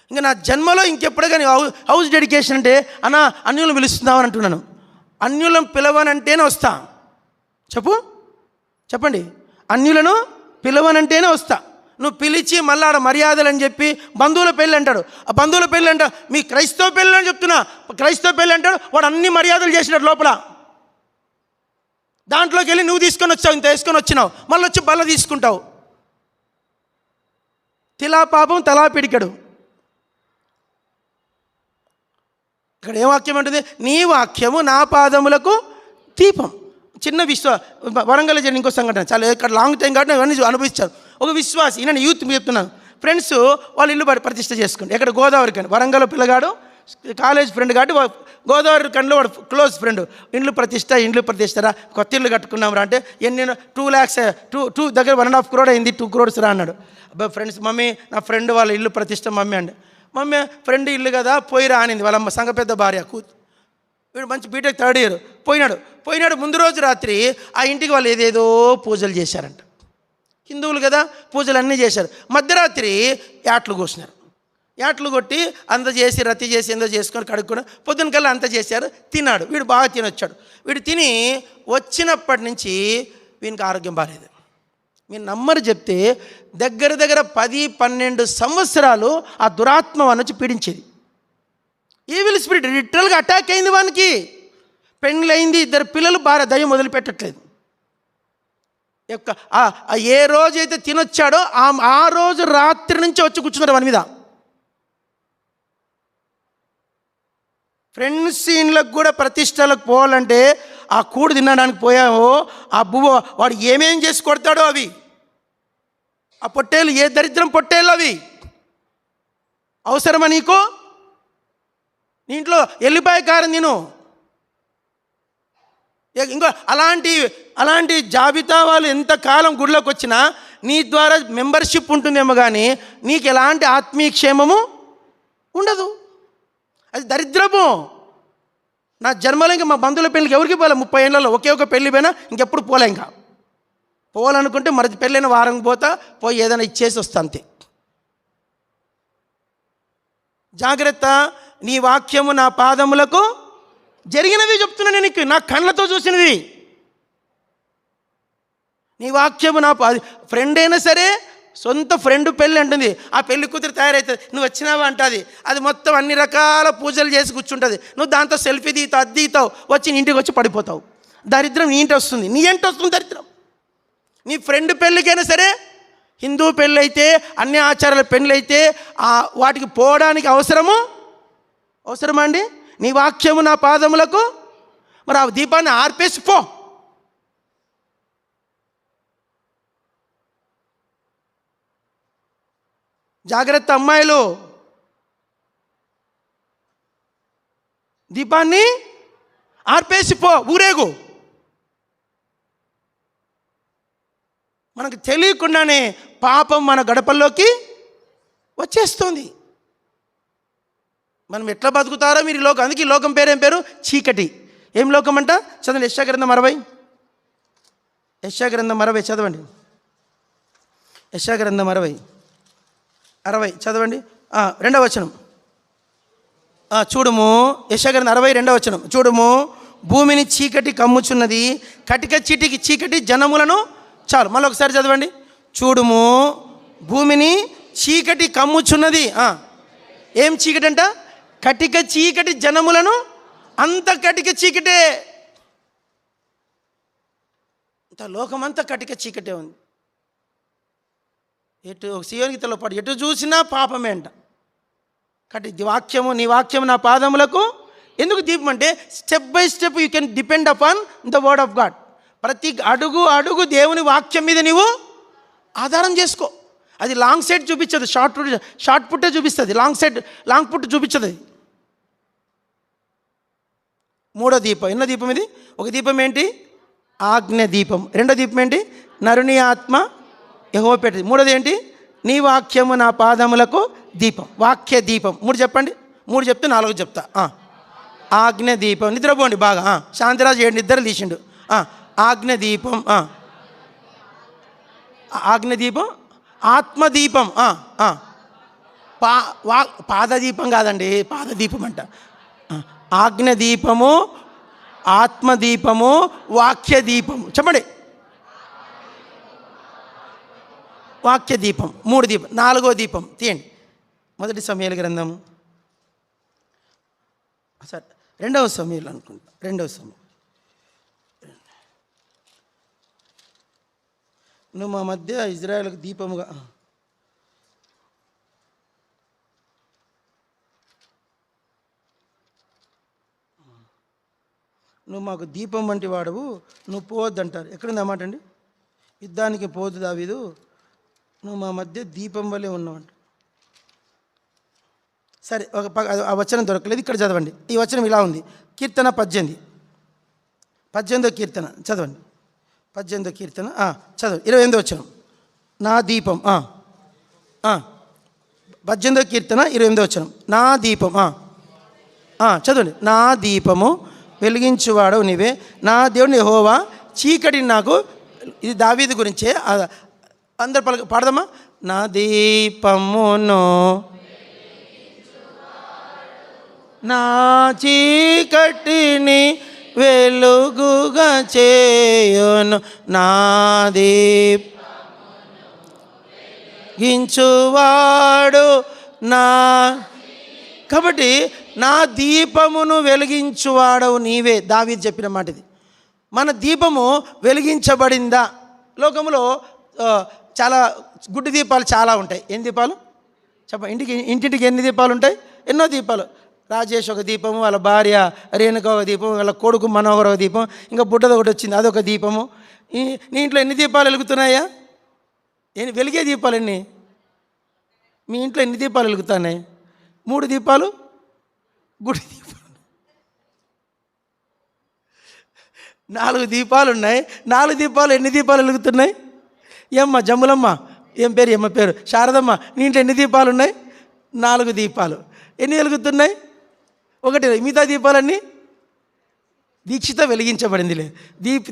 ఇంకా నా జన్మలో ఇంకెప్పుడే కానీ హౌస్ డెడికేషన్ అంటే అన్యులను పిలుస్తున్నామని అంటున్నాను. అన్యులను పిలవనంటేనే వస్తా. చెప్పండి, అన్యులను పిలవనంటేనే వస్తా. నువ్వు పిలిచి మళ్ళీ ఆడ మర్యాదలు అని చెప్పి బంధువుల పెళ్ళి అంటాడు. ఆ బంధువుల పెళ్ళి అంట, మీ క్రైస్తవ పెళ్ళి అని చెప్తున్నా. క్రైస్తవ పెళ్ళి అంటాడు, వాడు అన్ని మర్యాదలు చేసినాడు లోపల. దాంట్లోకి వెళ్ళి నువ్వు తీసుకొని వచ్చావు, ఇంత వేసుకొని వచ్చినావు, మళ్ళీ వచ్చి బల్ల తీసుకుంటావు. తిలా పాపం తలా పిడికడు. ఇక్కడ ఏ వాక్యం అంటుంది? నీ వాక్యము నా పాదములకు దీపం. చిన్న వరంగల్ జరిగిన ఇంకో సంఘటన, చాలా ఇక్కడ లాంగ్ టైం కాబట్టి అవన్నీ అనుభవించారు. ఒక విశ్వాసి, నేను యూత్ చెప్తున్నాను, ఫ్రెండ్స్ వాళ్ళ ఇల్లు ప్రతిష్ట చేసుకోండి. ఎక్కడ? గోదావరి కండి. వరంగల్ పిల్లగాడు కాలేజ్ ఫ్రెండ్ కాబట్టి గోదావరి కండిలో వాడు క్లోజ్ ఫ్రెండ్. ఇండ్లు ప్రతిష్టరా, కొత్త ఇల్లు కట్టుకున్నాం రా అంటే, ఎన్ని 2 lakhs దగ్గర 1.5 crore అయింది, 2 crores రా అన్నాడు. అబ్బాయి ఫ్రెండ్స్, మమ్మీ నా ఫ్రెండ్ వాళ్ళ ఇల్లు ప్రతిష్ట మమ్మీ అండి. మమ్మీ ఫ్రెండ్ ఇల్లు కదా పోయిరా అనింది వాళ్ళ సంఘ పెద్ద భార్య. వీడు మంచి బీటెక్ 3rd year. పోయినాడు. ముందు రోజు రాత్రి ఆ ఇంటికి వాళ్ళు ఏదేదో పూజలు చేశారంట. హిందువులు కదా, పూజలు అన్నీ చేశారు. మధ్యరాత్రి యాట్లు కోసినారు. యాట్లు కొట్టి అంత చేసి రతి చేసి ఎంతో చేసుకొని కడుక్కొని పొద్దున కల్లా అంత చేశారు, తిన్నాడు. వీడు బాగా తినొచ్చాడు. వీడు తిని వచ్చినప్పటి నుంచి వీనికి ఆరోగ్యం బాగాలేదు. మీరు నమ్మరు చెప్తే దగ్గర దగ్గర 10-12 సంవత్సరాలు ఆ దురాత్మ వచ్చి పీడించేది. ఈవిల్ స్పిరిట్ లిటరల్గా అటాక్ అయింది వానికి. పెళ్ళయింది, 2 పిల్లలు, భార్య దయ్యం వదిలిపెట్టట్లేదు. ఏ రోజైతే తినొచ్చాడో ఆ రోజు రాత్రి నుంచి వచ్చి కూర్చున్నారు వాని మీద. ఫ్రెండ్స్ సీన్లకు కూడా ప్రతిష్టలకు పోవాలంటే ఆ కూడు తినడానికి పోయావో ఆ బువ్వ వాడు ఏమేం చేసి కొడతాడో అవి, ఆ పొట్టేలు ఏ దరిద్రం పొట్టేళ్ళు అవి అవసరమా నీకు? నీ ఇంట్లో ఎల్లిపాయ కారం తిను. ఇంకో అలాంటి జాబితా వాళ్ళు ఎంతకాలం గుడిలోకి వచ్చినా నీ ద్వారా మెంబర్షిప్ ఉంటుందేమో కానీ నీకు ఎలాంటి ఆత్మీయ క్షేమము ఉండదు. అది దరిద్రము. నా జన్మలో ఇంకా మా బంధువుల పెళ్ళికి ఎవరికి పోలే. 30 ఏళ్ళలో ఒకే ఒక పెళ్ళి పోయినా ఇంకెప్పుడు పోలే. ఇంకా పోవాలనుకుంటే మరి పెళ్ళైన వారం పోయి ఏదైనా ఇచ్చేసి వస్తా అంతే. జాగ్రత్త, నీ వాక్యము నా పాదములకు జరిగినవి చెప్తున్నా నేను నీకు, నా కళ్ళతో చూసినవి. నీ వాక్యము నా ఫ్రెండ్ అయినా సరే, సొంత ఫ్రెండ్ పెళ్ళి అంటుంది, ఆ పెళ్లి కూతురు తయారవుతుంది, నువ్వు వచ్చినావా అంటుంది. అది మొత్తం అన్ని రకాల పూజలు చేసి కూర్చుంటుంది. నువ్వు దాంతో సెల్ఫీ తీతావు, అది తీతావు, వచ్చి నీ ఇంటికి వచ్చి పడిపోతావు. దరిద్రం నీ ఇంటి వస్తుంది, నీ ఇంటి వస్తుంది దరిద్రం. నీ ఫ్రెండ్ పెళ్ళికైనా సరే, హిందూ పెళ్ళి అయితే, అన్ని ఆచారాల పెళ్ళి అయితే వాటికి పోవడానికి అవసరమా అండి? నీ వాక్యము నా పాదములకు, మరి ఆ దీపాన్ని ఆర్పేసి పో. జాగ్రత్త అమ్మాయిలు, దీపాన్ని ఆర్పేసి పో, ఊరేగు. మనకు తెలియకుండానే పాపం మన గడపల్లోకి వచ్చేస్తుంది. మనం ఎట్లా బతుకుతారో మీరు ఈ లోకం. అందుకే ఈ లోకం పేరేం పేరు? చీకటి. ఏం లోకం అంట? చదవండి, యెషయా గ్రంథం 60. యెషయా గ్రంథం 60 చదవండి. యెషయా గ్రంథం 60 చదవండి. 2వ వచనం చూడుము. యెషయా గ్రంథం 60 2వ వచనం చూడుము. భూమిని చీకటి కమ్ముచున్నది, కటిక చీకటి జనములను. చాలు, మళ్ళీ ఒకసారి చదవండి. చూడుము, భూమిని చీకటి కమ్ముచున్నది. ఏం చీకటి అంట? కటిక చీకటి జనములను. అంత కటిక చీకటే, ఇంత లోకమంతా కటిక చీకటే ఉంది. ఎటు సియోనితో పాటు ఎటు చూసినా పాపమే అంట. నీ వాక్యము నా పాదములకు. ఎందుకు దీపం అంటే step by step you can depend upon the word of God. ప్రతి అడుగు దేవుని వాక్యం మీద నీవు ఆధారం చేసుకో. అది లాంగ్ సైడ్ చూపించదు, షార్ట్ పుట్టే చూపిస్తుంది. లాంగ్ పుట్ చూపించదు. 3వ దీపం. ఎన్నో దీపం ఇది? ఒక దీపం ఏంటి? ఆజ్ఞ దీపం. 2వ దీపం ఏంటి? నరుని ఆత్మ యెహోవా పెట్టింది. 3వది ఏంటి? నీ వాక్యము నా పాదములకు దీపం. వాక్య దీపం. 3 చెప్పండి. 3 చెప్తే 4 చెప్తా. ఆజ్ఞ దీపం. నిద్రపోండి బాగా. శాంతిరాజు 7 నిద్ర తీసిండు. ఆజ్ఞ దీపం. ఆజ్ఞ దీపం, ఆత్మదీపం. పాదదీపం కాదండి, పాదదీపం అంట. ఆజ్ఞ దీపము, ఆత్మదీపము, వాక్య దీపము. చెప్పండి. వాక్య దీపం 3 దీపం. 4వ దీపం తీయండి. 1 సమూయేలు గ్రంథం, సరే 2వ సమూయేలు అనుకుంటా. 2వ సమూయేలు. నువ్వు మా మధ్య ఇజ్రాయేల్కి దీపముగా. నువ్వు మాకు దీపం వంటి వాడవు, నువ్వు పోవద్దంటారు. ఎక్కడుంది అన్నమాట అండి? యుద్ధానికి పోదు దావీదు, నువ్వు మా మధ్య దీపం వల్లే ఉన్నావంట. సరే, ఆ వచనం దొరకలేదు. ఇక్కడ చదవండి. ఈ వచనం ఇలా ఉంది. కీర్తన 18వ కీర్తన చదవండి. 18వ కీర్తన చదవండి. 28వ వచనం. నా దీపం. 18వ కీర్తన 28వ వచనం. నా దీపం. చదవండి. నా దీపము వెలిగించువాడవు నీవే, నా దేవుని యెహోవా చీకటిని నాకు. ఇది దావీదు గురించే. అందరు పాడదామా? నా దీపమును నా చీకటిని వెలుగుగా చేయును, నా దీపించువాడు నా. కాబట్టి నా దీపమును వెలిగించువాడవు నీవే. దావీదు చెప్పిన మాట ఇది. మన దీపము వెలిగించబడిందా? లోకంలో చాలా గుడ్డి దీపాలు చాలా ఉంటాయి. ఎన్ని దీపాలు ఇంటింటికి ఎన్ని దీపాలు ఉంటాయి? ఎన్నో దీపాలు. రాజేష్ ఒక దీపము, వాళ్ళ భార్య రేణుక ఒక దీపం, వాళ్ళ కొడుకు మనోహర్ ఒక దీపం, ఇంకా బుడ్డది ఒకటి వచ్చింది అదొక దీపము. నీ ఇంట్లో ఎన్ని దీపాలు వెలుగుతున్నాయా? వెలిగే దీపాలు ఎన్ని? మీ ఇంట్లో ఎన్ని దీపాలు వెలుగుతున్నాయి? 3 దీపాలు గుడి దీపాలు, 4 దీపాలు ఉన్నాయి. 4 దీపాలు ఎన్ని దీపాలు వెలుగుతున్నాయి? ఏమ్మా జమ్ములమ్మ, ఏం పేరు ఏమ్మ పేరు? శారదమ్మ, నీ ఇంట్లో ఎన్ని దీపాలు ఉన్నాయి? 4 దీపాలు. ఎన్ని వెలుగుతున్నాయి? 1. మిగతా దీపాలన్నీ దీక్షిత వెలిగించబడిందిలే.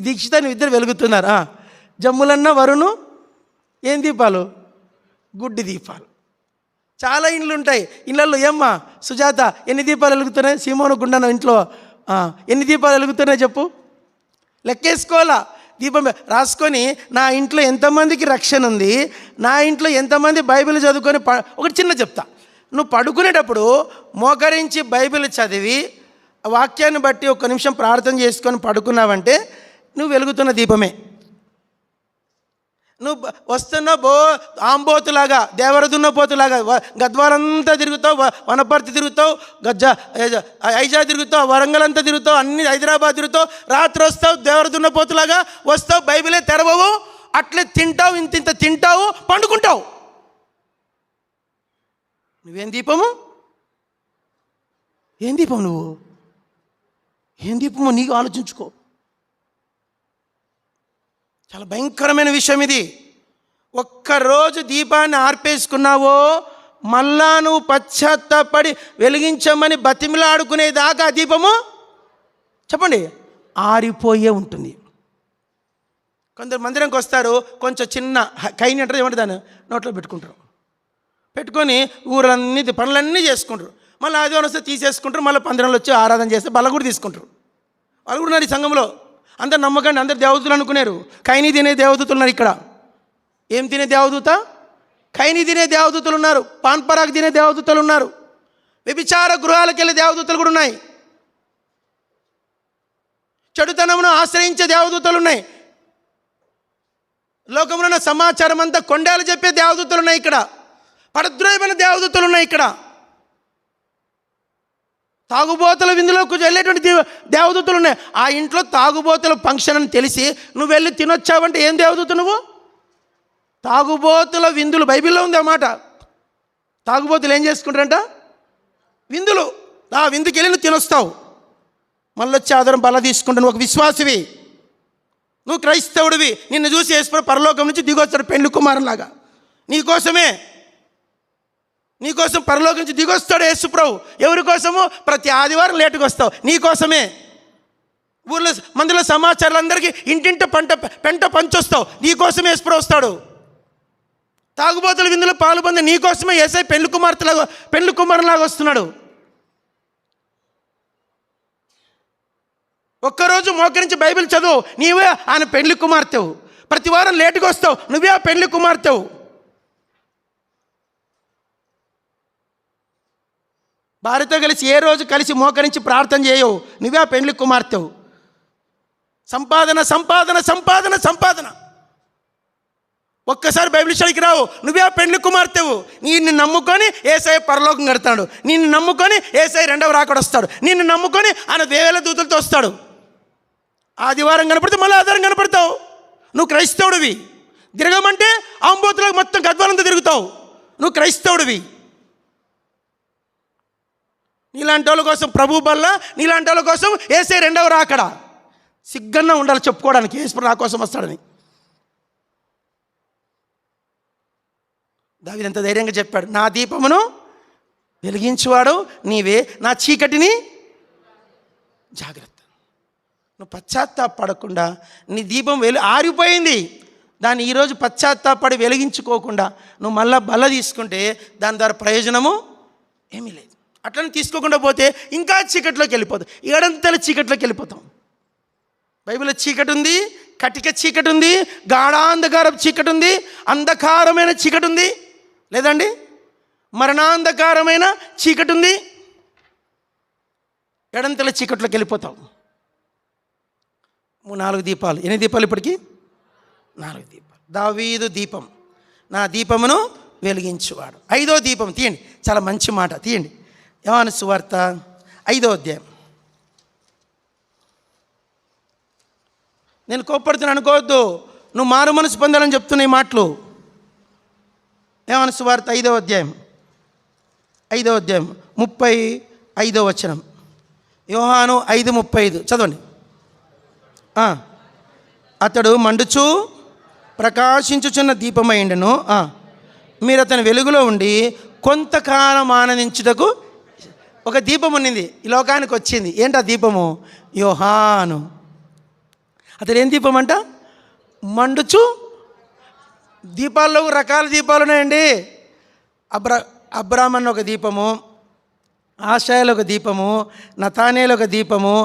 దీక్షిత నువ్వు ఇద్దరు వెలుగుతున్నారు. జమ్ములన్న వరుణు ఏం దీపాలు? గుడ్డి దీపాలు. చాలా ఇండ్లు ఉంటాయి. ఇళ్ళల్లో ఏమ్మా సుజాత ఎన్ని దీపాలు వెలుగుతున్నాయి? సీమోను గుండన ఇంట్లో ఎన్ని దీపాలు వెలుగుతున్నాయి చెప్పు. లెక్కేసుకోవాలా. దీపం రాసుకొని నా ఇంట్లో ఎంతమందికి రక్షణ ఉంది, నా ఇంట్లో ఎంతమంది బైబిల్ చదువుకొని. ఒకటి చిన్న చెప్తా. నువ్వు పడుకునేటప్పుడు మోకరించి బైబిల్ చదివి వాక్యాన్ని బట్టి 1 నిమిషం ప్రార్థన చేసుకొని పడుకున్నావంటే నువ్వు వెలుగుతున్న దీపమే. నువ్వు వస్తున్న ఆంబోతులాగా, దేవరదున్నపోతులాగా గద్వాలంతా తిరుగుతావు, వనపర్తి తిరుగుతావు, ఐజా తిరుగుతావు, వరంగల్ అంతా తిరుగుతావు, అన్ని హైదరాబాద్ తిరుగుతావు, రాత్రి వస్తావు దేవరదున్నపోతులాగా వస్తావు, బైబిలే తెరవవు, అట్లే తింటావు, ఇంత తింటావు, పండుకుంటావు. నువ్వేం దీపము? ఏం దీపం? నువ్వు ఏం దీపము? నీకు ఆలోచించుకో. చాలా భయంకరమైన విషయం ఇది. ఒక్కరోజు దీపాన్ని ఆర్పేసుకున్నావో మళ్ళా నువ్వు పశ్చాత్తాపడి వెలిగించమని బతిమిలాడుకునేదాకా ఆ దీపము చెప్పండి ఆరిపోయే ఉంటుంది. కొందరు మందిరంకి వస్తారు, కొంచెం చిన్న కైని అంటారు, ఏమంటారు దాన్ని, నోట్లో పెట్టుకుంటారు. పెట్టుకొని ఊరన్నీ పనులన్నీ చేసుకుంటారు. మళ్ళీ ఆదివారం వస్తే తీసేసుకుంటారు. మళ్ళీ పందిరంలో వచ్చి ఆరాధన చేస్తే బల్ల కూడా తీసుకుంటారు. వాళ్ళు కూడా ఉన్నారు ఈ సంఘంలో. అందరు నమ్మకండి, అందరు దేవదూతలు అనుకున్నారు. కైని తినే దేవదూతలు ఉన్నారు ఇక్కడ. ఏం తినే దేవదూత? కైని తినే దేవదూతలు ఉన్నారు. పాన్ పరాగ్ తినే దేవదూతలు ఉన్నారు. వ్యభిచార గృహాలకు వెళ్ళే దేవదూతలు కూడా ఉన్నాయి. చెడుతనమును ఆశ్రయించే దేవదూతలు ఉన్నాయి. లోకంలో ఉన్న సమాచారం అంతా కొండలు చెప్పే దేవదూతలు ఉన్నాయి ఇక్కడ. పరద్రోయమైన దేవదూతలు ఉన్నాయి ఇక్కడ. తాగుబోతుల విందులోకి వెళ్ళేటువంటి దేవదూతలు ఉన్నాయి. ఆ ఇంట్లో తాగుబోతుల ఫంక్షన్ అని తెలిసి నువ్వు వెళ్ళి తినొచ్చావంటే ఏం దేవదూత నువ్వు? తాగుబోతుల విందులు బైబిల్లో ఉంది అన్నమాట. తాగుబోతులు ఏం చేసుకుంటారంట? విందులు. ఆ విందుకి వెళ్ళి నువ్వు తినొస్తావు, మళ్ళీ వచ్చి ఆధారం బల్ల తీసుకుంటావు. నువ్వు ఒక విశ్వాసివి, నువ్వు క్రైస్తవుడివి. నిన్ను చూసి యేసు పరలోకం నుంచి దిగొస్తాడు పెండ్లి కుమారులాగా. నీకోసం పరలోకం నుంచి దిగొస్తాడు యేసుప్రభు. ఎవరి కోసము? ప్రతి ఆదివారం లేటుగా వస్తావు, నీకోసమే. ఊర్లో మందిలో సమాచారాలందరికీ ఇంటింట పెంట పంచొస్తావు, నీకోసమే యేసుప్రభు వస్తాడు. తాగుబోతుల విందులో పాలు పొంది నీకోసమే యేసయ్య పెండ్లి కుమారులాగా వస్తున్నాడు. ఒక్కరోజు మోకరించి బైబిల్ చదువు, నీవే ఆయన పెండ్లి కుమార్తెవు. ప్రతి వారం లేటుగా వస్తావు, నువ్వే ఆ పెండ్లి కుమార్తెవు. భార్యతో కలిసి ఏ రోజు కలిసి మోకరించి ప్రార్థన చేయవు, నువ్వే ఆ పెండ్లి కుమార్తెవు. సంపాదన సంపాదన సంపాదన సంపాదన. ఒక్కసారి బైబిల్ స్టడీకి రావు, నువ్వే ఆ పెండ్లి కుమార్తెవు. నిన్ను నమ్ముకొని యేసయ్య పరలోకం కడతాడు. నిన్ను నమ్ముకొని యేసయ్య రెండవ రాకడ వస్తాడు. నిన్ను నమ్ముకొని ఆయన వేల దూతలతో వస్తాడు. ఆదివారం కనపడితే మళ్ళీ ఆదివారం కనపడతావు. నువ్వు క్రైస్తవుడివి. తిరగమంటే ఆంబోతులకు మొత్తం గద్వాలంతా తిరుగుతావు. నువ్వు క్రైస్తవుడివి. నీలాంటి వాళ్ళ కోసం ప్రభు బల్ల, నీలాంటి వాళ్ళ కోసం యేసయ్య రెండవ రాకడ. సిగ్గన్నా ఉండాలి చెప్పుకోవడానికి యేసు నా కోసం వస్తాడని. దావీదు ఎంత ధైర్యంగా చెప్పాడు, నా దీపమును వెలిగించువాడు నీవే, నా చీకటిని జాగ్రత్త. నువ్వు పశ్చాత్తాపడకుండా నీ దీపం ఆరిపోయింది, దాన్ని ఈరోజు పశ్చాత్తాపడి వెలిగించుకోకుండా నువ్వు మళ్ళా బల్ల తీసుకుంటే దాని ద్వారా ప్రయోజనము ఏమీ లేదు. అట్లనే తీసుకోకుండా పోతే ఇంకా చీకట్లోకి వెళ్ళిపోతాం, ఏడంతల చీకట్లోకి వెళ్ళిపోతాం. బైబిల్లో చీకటి ఉంది, కటిక చీకటి ఉంది, గాఢాంధకారపు చీకటి ఉంది, అంధకారమైన చీకటి ఉంది, లేదండి మరణాంధకారమైన చీకటి ఉంది. ఏడంతల చీకట్లోకి వెళ్ళిపోతాం. 4 దీపాలు. ఎన్ని దీపాలు ఇప్పటికీ? 4 దీపాలు. దావీదు దీపం, నా దీపమును వెలిగించువాడు. 5వ దీపం తీయండి, చాలా మంచి మాట తీయండి. యోహాను సువార్త 5వ అధ్యాయం. నేను కోప్పడుతున్నాను అనుకోవద్దు, నువ్వు మారు మనసు పొందాలని చెప్తున్న ఈ మాటలు. యోహాను సువార్త 5వ అధ్యాయం 35వ వచనం. యోహాను 5:35 చదవండి. అతడు మండుచు ప్రకాశించుచున్న దీపమైండెను, మీరు అతని వెలుగులో ఉండి కొంతకాలం ఆనందించుటకు. ఒక దీపం ఉన్నింది, ఈ లోకానికి వచ్చింది. ఏంటి ఆ దీపము? యోహాను. అతడు ఏం దీపం అంట? మండుచు. దీపాల్లో రకాల దీపాలు ఉన్నాయండి. అబ్రాహ్మణ్ ఒక దీపము, ఆశాయలు ఒక దీపము, నతానేలు ఒక దీపము,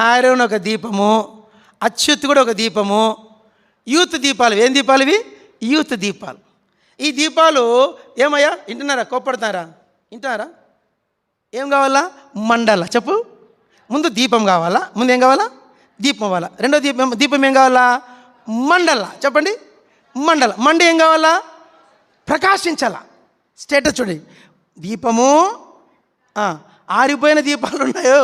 ఆరోన్ ఒక దీపము, అచ్యుత్ కూడా ఒక దీపము. యూత్ దీపాలు. ఏం దీపాలు ఇవి? యూత్ దీపాలు. ఈ దీపాలు ఏమయ్యా వింటున్నారా? కోప్పడుతున్నారా? వింటున్నారా? ఏం కావాలా? మండల. చెప్పు. ముందు దీపం కావాలా? ముందు ఏం కావాలా? దీపం కావాలా. రెండో దీపం ఏం కావాలా? మండల. చెప్పండి. మండల. మండ ఏం కావాలా? ప్రకాశించాలా. స్టేటస్ చూడండి. దీపము, ఆరిపోయిన దీపాలు ఉన్నాయో,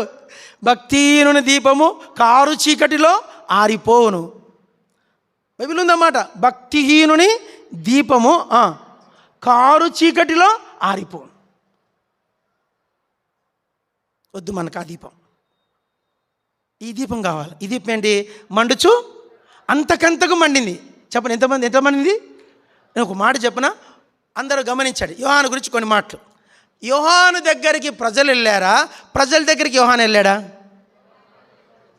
భక్తిహీనుని దీపము కారు చీకటిలో ఆరిపోవును. బైబిల్ ఉందన్నమాట. భక్తిహీనుని దీపము కారు చీకటిలో ఆరిపోవును. వద్దు మనకు ఆ దీపం. ఈ దీపం కావాలి. ఈ దీపం ఏంటి? మండుచు అంతకంతకు మండింది. చెప్పండి, ఎంత మండింది? నేను ఒక మాట చెప్పనా, అందరూ గమనించండి. యోహాను గురించి కొన్ని మాటలు. యోహాను దగ్గరికి ప్రజలు వెళ్ళారా? ప్రజల దగ్గరికి యోహాను వెళ్ళాడా?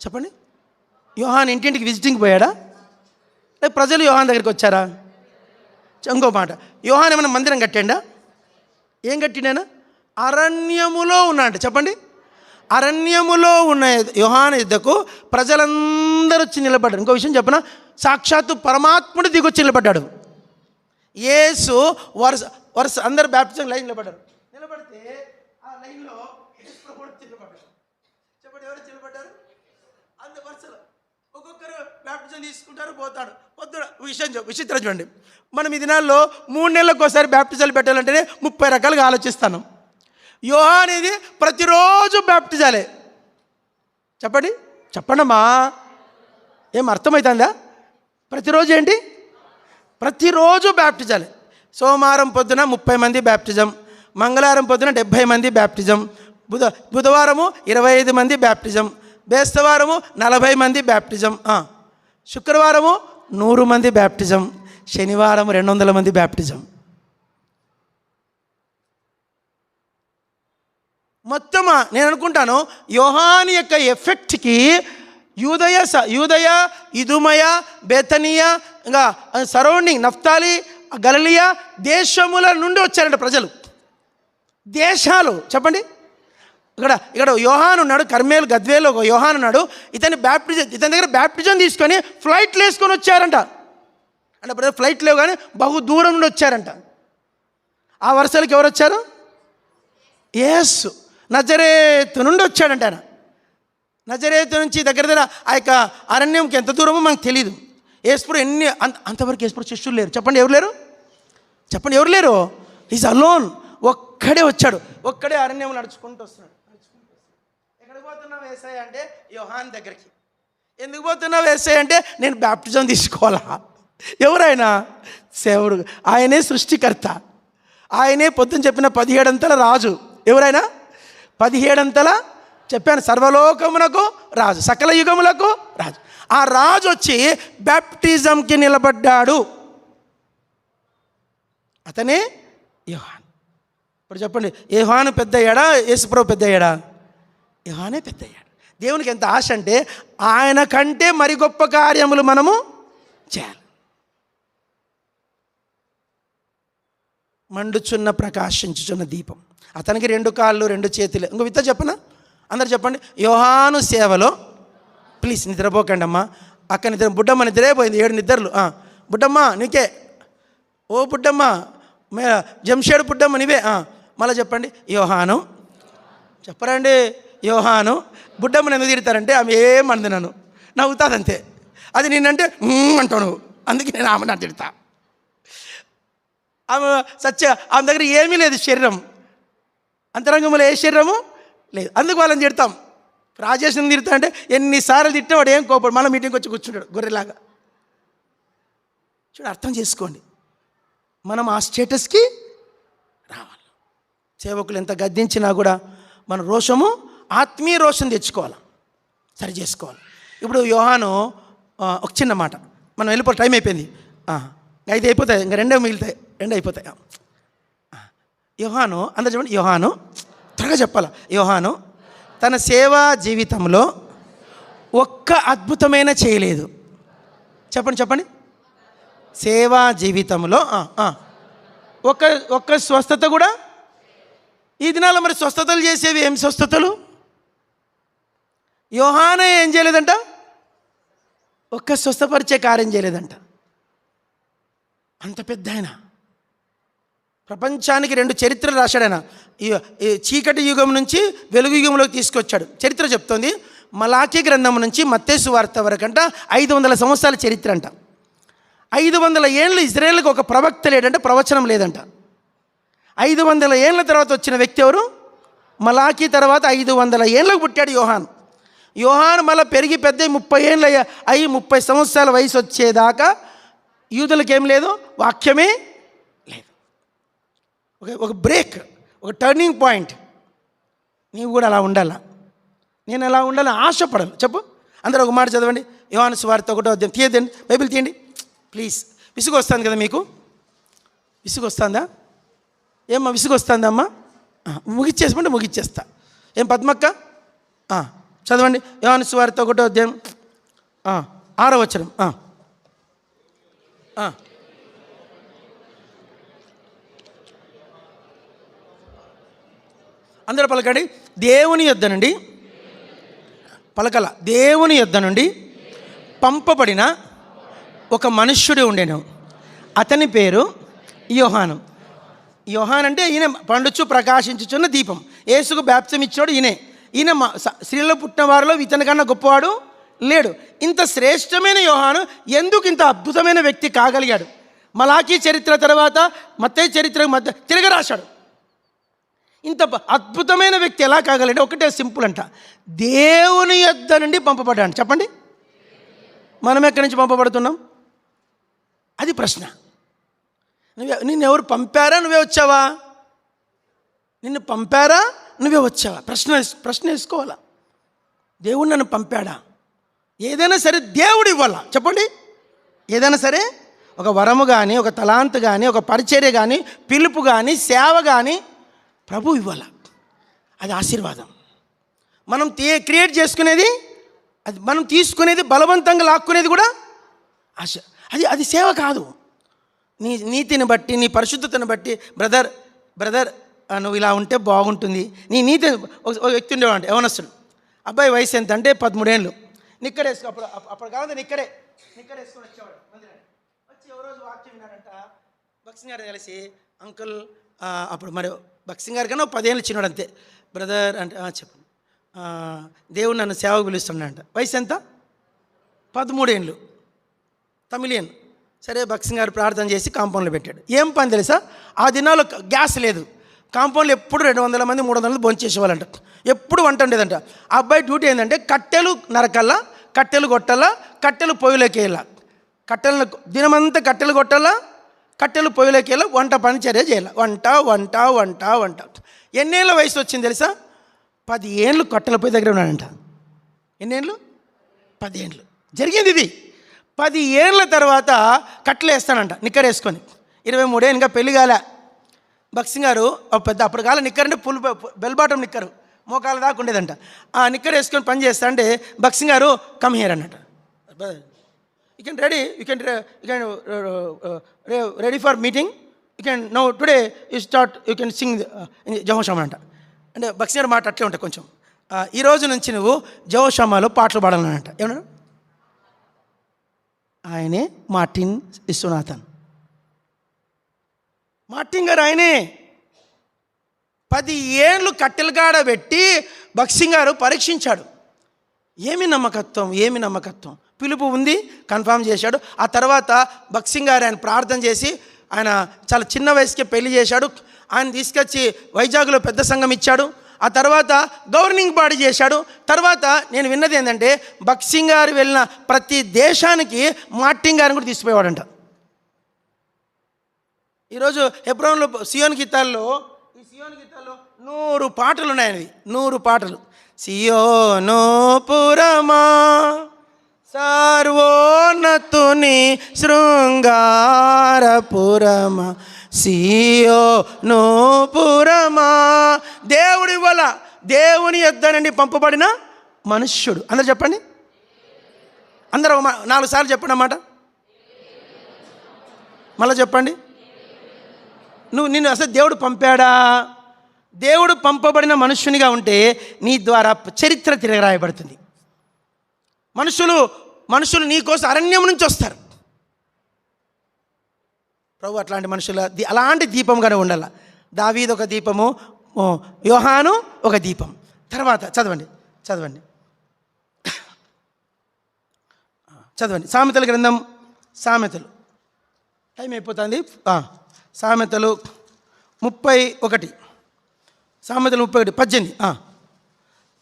చెప్పండి. యోహాను ఇంటింటికి విజిటింగ్ పోయాడా? లేక ప్రజలు యోహాను దగ్గరికి వచ్చారా? ఇంకో మాట, యోహాను ఏమైనా మందిరం కట్టాడా? ఏం కట్టినానా? అరణ్యములో ఉన్నాడు. చెప్పండి. అరణ్యములో ఉన్న యోహాను యుద్ధకు ప్రజలందరూ వచ్చి నిలబడ్డారు. ఇంకో విషయం చెప్పనా, సాక్షాత్తు పరమాత్ముడు దిగొచ్చి నిలబడ్డాడు. యేసు వరుస అందరు బ్యాప్టిజం లైన్ నిలబడ్డారు. నిలబడితే ఆ లైన్లో యేసు కూడా నిలబడ్డారు. చెప్పండి, ఎవరు నిలబడ్డారు? అందరు వరుసలో ఒక్కొక్కరు బ్యాప్టిజం తీసుకుంటారు, పోతాడు. పొద్దున విచిత్రం చూడండి. మనం ఈ దినాల్లో 3 నెలలకు ఒకసారి బ్యాప్టిజాలు పెట్టాలంటేనే 30 రకాలుగా ఆలోచిస్తాను. యోహాను అనేది ప్రతిరోజు బ్యాప్టిజాలే. చెప్పండమ్మా, ఏం అర్థమవుతుందా? ప్రతిరోజు ఏంటి? ప్రతిరోజు బ్యాప్టిజాలే. సోమవారం పొద్దున 30 మంది బ్యాప్టిజం, మంగళవారం పొద్దున 70 మంది బ్యాప్టిజం, బుధవారము 25 మంది బ్యాప్టిజం, బేస్తవారము 40 మంది బ్యాప్టిజం, శుక్రవారము 100 మంది బ్యాప్టిజం, శనివారం 200 మంది బ్యాప్టిజం. మొత్తమా నేను అనుకుంటాను యోహాను యొక్క ఎఫెక్ట్కి యూదయ, ఇదుమయ, బేతనియా, ఇంకా సరౌండింగ్ నఫ్తాలి, గలిలయ దేశముల నుండి వచ్చారంట ప్రజలు. దేశాలు. చెప్పండి. ఇక్కడ యోహాను ఉన్నాడు, కర్మేలు గద్వేలో ఒక యోహాను ఉన్నాడు. ఇతని దగ్గర బ్యాప్టిజం తీసుకొని ఫ్లైట్లు వేసుకొని వచ్చారంట. అంటే ఫ్లైట్ లేవు కానీ బహు దూరం నుండి వచ్చారంట. ఆ వరుసలకి ఎవరు వచ్చారు? యేసు నజరేతు నుండి వచ్చాడంట. ఆయన నజరేతు నుంచి దగ్గర ఆ యొక్క అరణ్యంకి ఎంత దూరమో మనకు తెలియదు. యేసుప్రభు అంతవరకు యేసుప్రభు శిష్యులు లేరు. చెప్పండి, ఎవరు లేరు? Is alone. ఒక్కడే వచ్చాడు. ఒక్కడే అరణ్యం నడుచుకుంటూ వస్తున్నాడు. ఎక్కడికి పోతున్నావు యేసయ్య అంటే యోహాను దగ్గరికి. ఎందుకు పోతున్నావు యేసయ్య అంటే నేను బ్యాప్టిజం తీసుకోవాలా. ఎవరైనా సేవుడు, ఆయనే సృష్టికర్త, ఆయనే పొద్దున చెప్పిన 17 అంతల రాజు. ఎవరైనా 17 అంతల చెప్పాను, సర్వలోకమునకు రాజు, సకల యుగములకు రాజు. ఆ రాజు వచ్చి బ్యాప్టిజంకి నిలబడ్డాడు. అతనే యోహాను. ఇప్పుడు చెప్పండి, యోహాను పెద్దయ్యాడా? యేసుప్రభు పెద్దయ్యాడా? యోహానే పెద్దయ్యాడు. దేవునికి ఎంత ఆశ అంటే ఆయన కంటే మరి గొప్ప కార్యములు మనము చేయాలి. మండుచున్న ప్రకాశించుచున్న దీపం. అతనికి 2 కాళ్ళు 2 చేతులు. ఇంకో విత్త చెప్పనా? అందరు చెప్పండి. యోహాను సేవలో, ప్లీజ్ నిద్రపోకండి అమ్మా. అక్క నిద్ర, బుడ్డమ్మ నిద్రే పోయింది, 7 నిద్రలు. బుడ్డమ్మ నీకే, ఓ బుడ్డమ్మ, జంషేడు బుడ్డమ్మ నీవే. మళ్ళీ చెప్పండి. యోహాను చెప్పరండి. యోహాను. బుడ్డమ్మని ఎందుకు తిడతారంటే ఆమె ఏమంది, నన్ను నవ్వుతుంది అంతే. అది నేనంటే అంటావు నువ్వు, అందుకే నేను ఆమె నా తిడతా. ఆమె ఆమె దగ్గర ఏమీ లేదు, శరీరం అంతరంగంలో ఏ శరీరము లేదు, అందుకు వాళ్ళని తిడతాం. రాజేష్ని తిడతా అంటే ఎన్నిసార్లు తిట్టేవాడు ఏం కోపడు, మళ్ళీ మీటింగ్కి వచ్చి కూర్చుంటాడు గొర్రెలాగా. చూడు, అర్థం చేసుకోండి, మనం ఆ స్టేటస్కి రావాలి. సేవకులు ఎంత గద్దించినా కూడా మన రోషము, ఆత్మీయ రోషం తెచ్చుకోవాలి, సరి చేసుకోవాలి. ఇప్పుడు యోహాను, ఒక చిన్న మాట, మనం వెళ్ళిపోతే టైం అయిపోయింది, 5 అయిపోతాయి, ఇంకా 2 మిగులుతాయి, 2 అయిపోతాయి. యోహాను, అందరు చెప్పండి. యోహాను, త్వరగా చెప్పాలి. యోహాను తన సేవా జీవితంలో ఒక్క అద్భుతమైన చేయలేదు. చెప్పండి చెప్పండి. సేవా జీవితంలో ఒక్క స్వస్థత కూడా. ఈ దినాల్లో మరి స్వస్థతలు చేసేవి ఏం స్వస్థతలు? యోహానే ఏం చేయలేదంట, ఒక్క స్వస్థపరిచే కార్యం చేయలేదంట. అంత పెద్ద ఆయన, ప్రపంచానికి 2 చరిత్రలు రాశాడు ఆయన. ఈ చీకటి యుగం నుంచి వెలుగు యుగంలోకి తీసుకొచ్చాడు. చరిత్ర చెప్తోంది, మలాకీ గ్రంథం నుంచి మత్తయి సువార్త వరకంట 500 సంవత్సరాల చరిత్ర అంట. 500 ఏళ్ళు ఇజ్రాయేల్కి ఒక ప్రవక్త లేడంటే, ప్రవచనం లేదంట. 500 ఏళ్ళ తర్వాత వచ్చిన వ్యక్తి ఎవరు? మలాకీ తర్వాత 500 ఏళ్ళకు పుట్టాడు యోహాన్. యోహాన్ మళ్ళీ పెరిగి పెద్ద 30 ఏళ్ళు అయ్యి 30 సంవత్సరాల వయసు వచ్చేదాకా యూదులకేం లేదు, వాక్యమే లేదు. ఒక బ్రేక్, ఒక టర్నింగ్ పాయింట్. నీవు కూడా అలా ఉండాలా, నేను అలా ఉండాలని ఆశపడను. చెప్పు, అందరూ ఒక మాట చదవండి. యోహాను సువార్త 1వ అధ్యాయం తీయదండి, బైబిల్ తీయండి ప్లీజ్. విసుగు వస్తుంది కదా మీకు? విసుగు వస్తుందా? ఏమ్మా విసుగు వస్తుందా అమ్మా? ముగిచ్చేసమంటే ముగిచ్చేస్తా. ఏం పద్మక్క చదవండి. యోహాను సువార్త 1వ అధ్యాయం 6వ వచనం. అందరూ పలకండి. దేవుని యొద్ద నుండి, పలకల, దేవుని యొద్ద నుండి పంపబడిన ఒక మనుష్యుడు ఉండెను, అతని పేరు యోహాను. యోహాన్ అంటే ఈయన పండుచు ప్రకాశించుచున్న దీపం. యేసుకు బాప్తిసం ఇచ్చాడు ఈయన. స్త్రీలో పుట్టిన వారిలో ఇతని కన్నా గొప్పవాడు లేడు. ఇంత శ్రేష్టమైన యోహాను ఎందుకు ఇంత అద్భుతమైన వ్యక్తి కాగలిగాడు? మలాకీ చరిత్ర తర్వాత మత్తయి చరిత్ర మధ్య తిరగ రాశాడు. ఇంత అద్భుతమైన వ్యక్తి ఎలా కాగలడు? ఒకటే సింపుల్ అంట, దేవుని యొద్ద నుండి పంపబడ్డాడు. చెప్పండి, మనం ఎక్కడి నుంచి పంపబడుతున్నాం? అది ప్రశ్న. నిన్ను ఎవరు పంపారా, నువ్వే వచ్చావా? నిన్ను పంపారా, నువ్వే వచ్చావా? ప్రశ్న వేసుకోవాలా. దేవుడు నన్ను పంపాడా? ఏదైనా సరే దేవుడు ఇవ్వాలా. చెప్పండి, ఏదైనా సరే ఒక వరము కానీ, ఒక తలాంతు కానీ, ఒక పరిచర్య కానీ, పిలుపు కానీ, సేవ కానీ ప్రభు ఇవ్వాల. అది ఆశీర్వాదం. మనం క్రియేట్ చేసుకునేది, అది మనం తీసుకునేది, బలవంతంగా లాక్కునేది కూడా ఆశ. అది సేవ కాదు. నీ నీతిని బట్టి, నీ పరిశుద్ధతను బట్టి, బ్రదర్ నువ్వు ఇలా ఉంటే బాగుంటుంది, నీ నీతి. ఒక వ్యక్తి ఉండేవాడు, యవనస్తుడు. అబ్బాయి వయసు ఎంత అంటే 13 ఏళ్ళు. నిక్కర్ వేసుకో, అప్పుడు కాదు నిక్కర్ వేసుకొని వచ్చేవాడు. వచ్చి ఎవరో రోజు వాక్యం విన్నాడంట. భక్సింగ్ గారు కలిసి, అంకుల్ అప్పుడు మరి భక్సింగ్ గారి కన్నా 10 ఏళ్ళు చిన్నాడు అంతే. బ్రదర్ అంటే చెప్పండి, దేవుడు నన్ను సేవకు పిలుస్తున్నాడంట. వయసు ఎంత? 13 ఏళ్ళు, తమిళియన్. సరే, భక్సింగ్ గారు ప్రార్థన చేసి కాంపౌండ్లో పెట్టాడు. ఏం పని తెలుసా? ఆ దినాల్లో గ్యాస్ లేదు. కాంపౌండ్లో ఎప్పుడు 200 మంది 300 మంది భోంచేసేవాళ్ళంట. ఎప్పుడు వంట ఉండేదంట. ఆ అబ్బాయి డ్యూటీ ఏంటంటే కట్టెలు నరకల్లా, కట్టెలు కొట్టాలా, కట్టెలు పొయ్యిలోకి వెళ్ళా, కట్టెలను దినమంతా కట్టెలు కొట్టాలా, కట్టెలు పొయ్యిలోకి వెళ్ళా, వంట పని చర్య చేయాలి. వంట. ఎన్నేళ్ళ వయసు వచ్చింది తెలుసా? 10 ఏళ్ళు కట్టెల పొయ్యి దగ్గర ఉన్నాడంట. ఎన్నేళ్ళు? 10 ఏళ్ళు జరిగింది ఇది. 10 ఏళ్ళ తర్వాత కట్టెలు వేస్తానంట నిక్కర్ వేసుకొని. 23 ఏళ్ళు, ఇంకా పెళ్లి కాలే. భక్సింగ్ గారు పెద్ద అప్పుడు కాల నిక్కర్ అంటే బెల్ బాటం నిక్కరు, మోకాల దాకా ఉండేదంట. ఆ నిక్కర్ వేసుకొని పని చేస్తా అంటే భక్సింగ్ గారు కమ్ హియర్ అన్నట. You can ready for meeting you can no today you can sing జహోషమా అంట. అంటే భక్సింగ్ మాట అట్లే ఉంటాయి కొంచెం. ఈ రోజు నుంచి నువ్వు జహోషమాలో పాటలు పాడాలనంట. ఏమన్నా? ఆయనే మార్టిన్ విశ్వనాథన్. మార్టిన్ గారు ఆయనే 10 ఏళ్ళు కట్టెలగాడ పెట్టి భక్సింగ్ గారు పరీక్షించాడు. ఏమి నమ్మకత్వం. పిలుపు ఉంది, కన్ఫామ్ చేశాడు. ఆ తర్వాత భక్సింగ్ గారు ఆయన ప్రార్థన చేసి ఆయన చాలా చిన్న వయసుకే పెళ్లి చేశాడు. ఆయన తీసుకొచ్చి వైజాగ్లో పెద్ద సంఘం ఇచ్చాడు. ఆ తర్వాత గవర్నింగ్ బాడీ చేశాడు. తర్వాత నేను విన్నది ఏంటంటే భక్సింగ్ గారు వెళ్ళిన ప్రతి దేశానికి మార్టిన్ గారిని కూడా తీసుకుపోయేవాడంట. ఈరోజు హెబ్రోన్లో సియోన్ గీతాల్లో 100 పాటలు ఉన్నాయని, 100 పాటలు. సియోను పురమా సర్వోన్నతుని శృంగారపురమా, సియోను పురమా. దేవుడి వల్ల దేవుని యొద్ద నుండి పంపబడిన మనుష్యుడు. అందరు చెప్పండి, అందరూ 4 సార్లు చెప్పండి అన్నమాట. మళ్ళీ చెప్పండి. నిన్ను అసలు దేవుడు పంపాడా? దేవుడు పంపబడిన మనుష్యునిగా ఉంటే నీ ద్వారా చరిత్ర తిరగరాయబడుతుంది. మనుషులు నీ కోసం అరణ్యం నుంచి వస్తారు. ప్రభు అట్లాంటి మనుషుల అలాంటి దీపంగానే ఉండాల. దావీదు ఒక దీపము, యోహాను ఒక దీపం. తర్వాత చదవండి సామెతల గ్రంథం. సామెతలు టైం అయిపోతుంది. సామెతలు 31, సామెతలు 31, 18.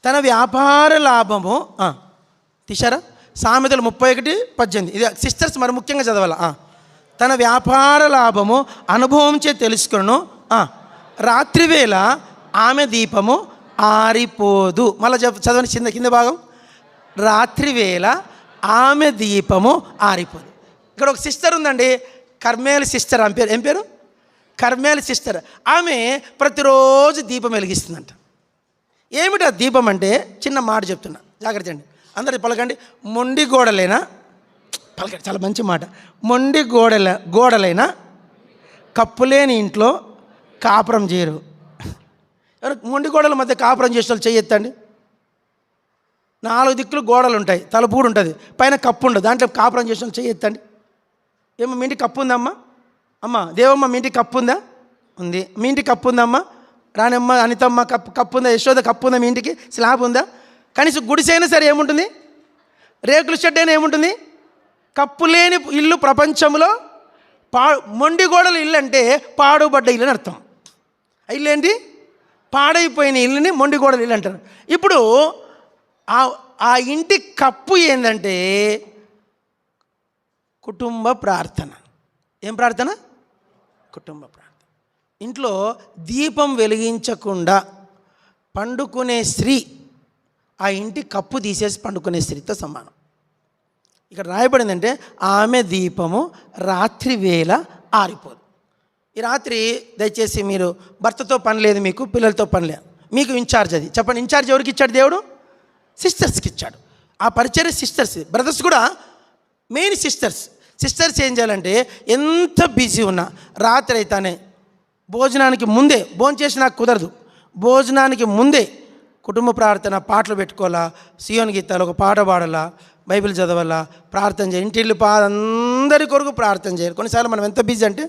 తన వ్యాపార లాభము తీశారా? సామెతలు 31, 18. ఇది సిస్టర్స్ మరి ముఖ్యంగా చదవాలా. తన వ్యాపార లాభము అనుభవంచే తెలుసుకును, రాత్రివేళ ఆమె దీపము ఆరిపోదు. మళ్ళీ చదవండి కింద భాగం. రాత్రివేళ ఆమె దీపము ఆరిపోదు. ఇక్కడ ఒక సిస్టర్ ఉందండి, కర్మేల్ సిస్టర్. ఏం పేరు? Carmel sister. ఆమె ప్రతిరోజు దీపం వెలిగిస్తుందంట. ఏమిటా దీపం అంటే చిన్న మాట చెప్తున్నా, జాగ్రత్త అండి అందరు పలకండి. మొండి గోడలైనా, పలకండి, చాలా మంచి మాట. మొండి గోడలైనా కప్పులేని ఇంట్లో కాపురం చేయరు. మొండి గోడల మధ్య కాపురం చేసే వాళ్ళు చెయ్యెత్తండి. 4 దిక్కులు గోడలు ఉంటాయి, తలుపుడు ఉంటుంది, పైన కప్పు ఉండదు, దాంట్లో కాపురం చేసే వాళ్ళు చెయ్యెత్తండి. ఏమో మీ ఇంటికి కప్పు ఉందమ్మా? అమ్మ దేవమ్మ మీ ఇంటికి కప్పు ఉందా? ఉంది. మీ ఇంటికి కప్పు ఉందమ్మా? రానమ్మ, అనితమ్మ కప్పు ఉందా? యశోద కప్పు ఉందా? మీ ఇంటికి స్లాబ్ ఉందా? కనీసం గుడిసైనా సరే ఏముంటుంది? రేకుల షెడ్ అయినా ఏముంటుంది? కప్పు లేని ఇల్లు ప్రపంచంలో మొండి గోడల ఇల్లు అంటే పాడుబడ్డ ఇల్లు అని అర్థం. ఇల్లు ఏంటి? పాడైపోయిన ఇల్లుని మొండి గోడల ఇల్లు అంటారు. ఇప్పుడు ఆ ఇంటి కప్పు ఏంటంటే కుటుంబ ప్రార్థన. ఏం ప్రార్థన? కుటుంబ ప్రార్థన. ఇంట్లో దీపం వెలిగించకుండా పండుకునే స్త్రీ ఆ ఇంటి కప్పు తీసేసి పండుకునే స్త్రీతో సమానం. ఇక్కడ రాయబడిందంటే ఆమె దీపము రాత్రి వేళ ఆరిపోదు. ఈ రాత్రి దయచేసి మీరు భర్తతో పని లేదు, మీకు పిల్లలతో పని లేదు, మీకు ఇన్ఛార్జ్ అది చెప్పండి. ఇన్ఛార్జ్ ఎవరికి ఇచ్చాడు? దేవుడు సిస్టర్స్కి ఇచ్చాడు. ఆ పరిచర్య సిస్టర్స్. బ్రదర్స్ కూడా మెయిన్ సిస్టర్స్ ఏం చేయాలంటే ఎంత బిజీ ఉన్నా రాత్రి అయితేనే భోజనానికి ముందే, భోజనం చేసి నాకు కుదరదు, భోజనానికి ముందే కుటుంబ ప్రార్థన పాటలు పెట్టుకోవాలా, సియోన్ గీతాలు ఒక పాట పాడాలా, బైబిల్ చదవాలా, ప్రార్థన చేయాలి. ఇంటిల్లు అందరి కొరకు ప్రార్థన చేయాలి. కొన్నిసార్లు మనం ఎంత బిజీ అంటే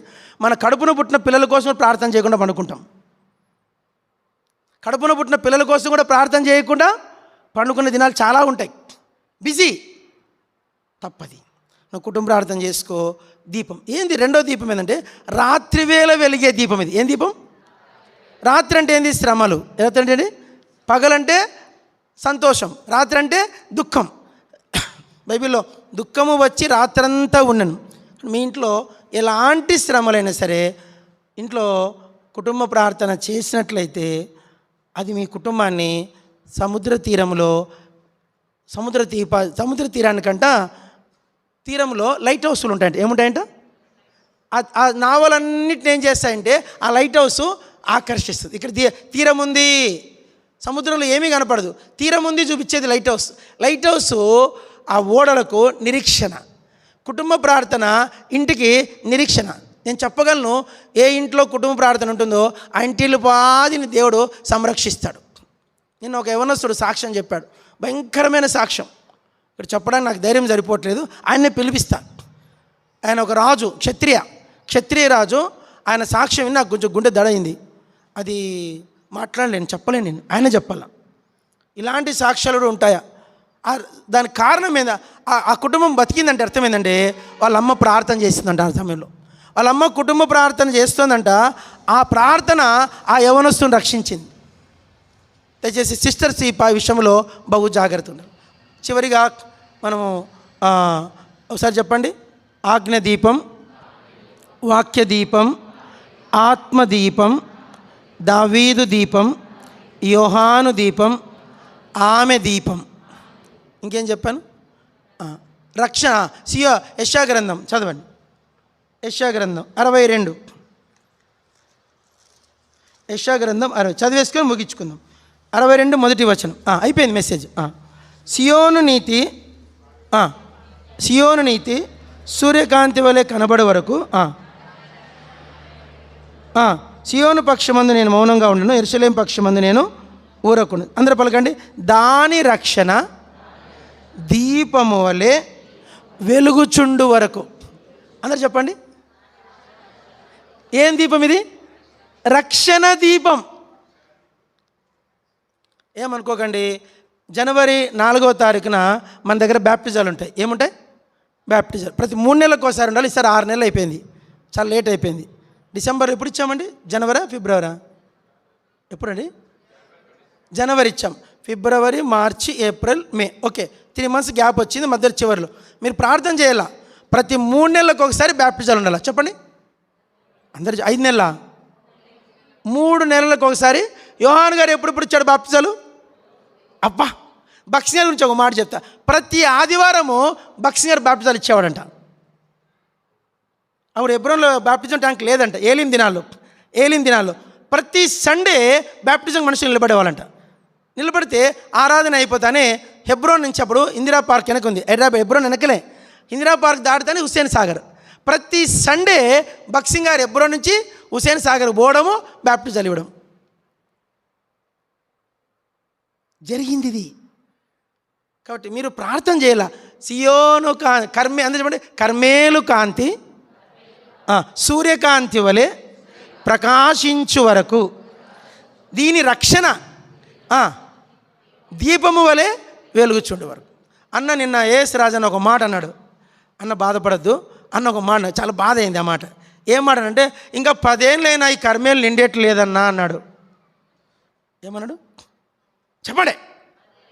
మన కడుపున పుట్టిన పిల్లల కోసం ప్రార్థన చేయకుండా పండుకుంటాం. కడుపున పుట్టిన పిల్లల కోసం కూడా ప్రార్థన చేయకుండా పండుకున్న దినాలు చాలా ఉంటాయి. బిజీ. తప్పది. నువ్వు కుటుంబ ప్రార్థన చేసుకో. దీపం ఏంది? రెండో దీపం ఏంటంటే రాత్రివేళ వెలిగే దీపం. ఇది ఏం దీపం? రాత్రి అంటే ఏంది? శ్రమలు. ఏంటంటే పగలంటే సంతోషం, రాత్రి అంటే దుఃఖం. బైబిల్లో దుఃఖము వచ్చి రాత్రంతా ఉన్నాను. మీ ఇంట్లో ఎలాంటి శ్రమలైనా సరే ఇంట్లో కుటుంబ ప్రార్థన చేసినట్లయితే అది మీ కుటుంబాన్ని సముద్ర తీరానికంట తీరంలో లైట్ హౌస్లు ఉంటాయంట. ఏముంటాయంట? ఆ నావలన్నిటిని ఏం చేస్తాయంటే ఆ లైట్ హౌస్ ఆకర్షిస్తుంది. ఇక్కడ తీరం ఉంది, సముద్రంలో ఏమీ కనపడదు, తీరం ఉంది చూపించేది లైట్ హౌస్. లైట్ హౌస్ ఆ ఓడలకు నిరీక్షణ. కుటుంబ ప్రార్థన ఇంటికి నిరీక్షణ. నేను చెప్పగలను, ఏ ఇంట్లో కుటుంబ ప్రార్థన ఉంటుందో ఆ ఇంటిల్లు పాదిని దేవుడు సంరక్షిస్తాడు. నేను ఒక యవనస్తుడు సాక్ష్యం చెప్పాడు, భయంకరమైన సాక్ష్యం. ఇక్కడ చెప్పడానికి నాకు ధైర్యం సరిపోవట్లేదు, ఆయన్ని పిలిపిస్తాను. ఆయన ఒక రాజు, క్షత్రియ రాజు. ఆయన సాక్ష్యం విని నాకు కొంచెం గుండె దడైంది. అది మాట్లాడలేను, చెప్పలేను, నేను ఆయన చెప్పాల. ఇలాంటి సాక్ష్యాలు కూడా ఉంటాయా? దానికి కారణం ఏందా? ఆ కుటుంబం బతికిందంటే అర్థం ఏంటంటే వాళ్ళ అమ్మ ప్రార్థన చేసిందంట. ఆ సమయంలో వాళ్ళ అమ్మ కుటుంబ ప్రార్థన చేస్తుందంట. ఆ ప్రార్థన ఆ యవనస్తుని రక్షించింది. దయచేసి సిస్టర్స్ ఈ విషయంలో బహు జాగ్రత్త ఉండాలి. చివరిగా మనము ఒకసారి చెప్పండి. ఆజ్ఞదీపం, వాక్యదీపం, ఆత్మదీపం, దావీదు దీపం, యోహాను దీపం, ఆమె దీపం. ఇంకేం చెప్పాను? రక్షణ. యెషయా గ్రంథం చదవండి. యెషయా గ్రంథం 62. యెషయా గ్రంథం 60 చదివేసుకొని ముగించుకుందాం. 62 మొదటి వచనం. అయిపోయింది మెసేజ్. సియోను నీతి సూర్యకాంతి వలె కనబడే వరకు సియోను పక్షమందు నేను మౌనంగా ఉండను, యెరూషలేము పక్షమందు నేను ఊరకును. అందరూ పలకండి. దాని రక్షణ దీపము వలె వెలుగుచుండు వరకు. అందరు చెప్పండి. ఏం దీపం ఇది? రక్షణ దీపం. ఏమనుకోకండి, జనవరి 4వ తారీఖున మన దగ్గర బ్యాప్టిజాలు ఉంటాయి. ఏముంటాయి? బ్యాప్టిజాలు ప్రతి 3 నెలలకు ఒకసారి ఉండాలి. ఈసారి 6 నెలలు అయిపోయింది, చాలా లేట్ అయిపోయింది. డిసెంబర్ ఎప్పుడు ఇచ్చామండి? జనవరి, ఫిబ్రవరి? ఎప్పుడండి? జనవరి ఇచ్చాం. ఫిబ్రవరి, మార్చి, ఏప్రిల్, మే. ఓకే, 3 months గ్యాప్ వచ్చింది మధ్య చివరిలో. మీరు ప్రార్థన చేయాలా? ప్రతి 3 నెలలకు ఒకసారి బ్యాప్టిజాలు ఉండాలా? చెప్పండి అందరు. 5 నెలల 3 నెలలకు ఒకసారి. యోహాను గారు ఎప్పుడెప్పుడు ఇచ్చాడు బ్యాప్టిజాలు? అబ్బా, బక్సింగర్ గురించి ఒక మాట చెప్తా. ప్రతి ఆదివారము బక్సింగర్ బ్యాప్టిజాలు ఇచ్చేవాడంట. అప్పుడు హెబ్రోన్లో బ్యాప్టిజం ట్యాంక్ లేదంట. ఏలిం దినాల్లో ప్రతి సండే బ్యాప్టిజం మనుషులు నిలబడేవాళ్ళంట. నిలబడితే ఆరాధన అయిపోతానే హెబ్రోన్ నుంచి అప్పుడు ఇందిరా పార్క్ వెనక ఉంది, హైదరాబాద్ హెబ్రోన్ వెనకలే. ఇందిరా పార్క్ దాటితేనే హుస్సేన్ సాగర్. ప్రతి సండే బక్సింగ్ గారు హెబ్రోన్ నుంచి హుస్సేన్ సాగర్ పోవడము, బ్యాప్టిజాలు ఇవ్వడం జరిగింది ఇది. కాబట్టి మీరు ప్రార్థన చేయాల. సియోను అందరూ చెప్పండి. కర్మేలు కాంతి సూర్యకాంతి వలె ప్రకాశించు వరకు దీని రక్షణ దీపము వలె వెలుగుచుండు వరకు. అన్న నిన్న ఏఎస్ రాజు అన్న ఒక మాట అన్నాడు. అన్న బాధపడద్దు అన్న ఒక మాట, చాలా బాధ అయింది ఆ మాట. ఏం మాట అంటే, ఇంకా 10 ఏళ్ళైనా ఈ కర్మేలు నిండేట్లేదన్నా అన్నాడు. ఏమన్నాడు చెప్పండి?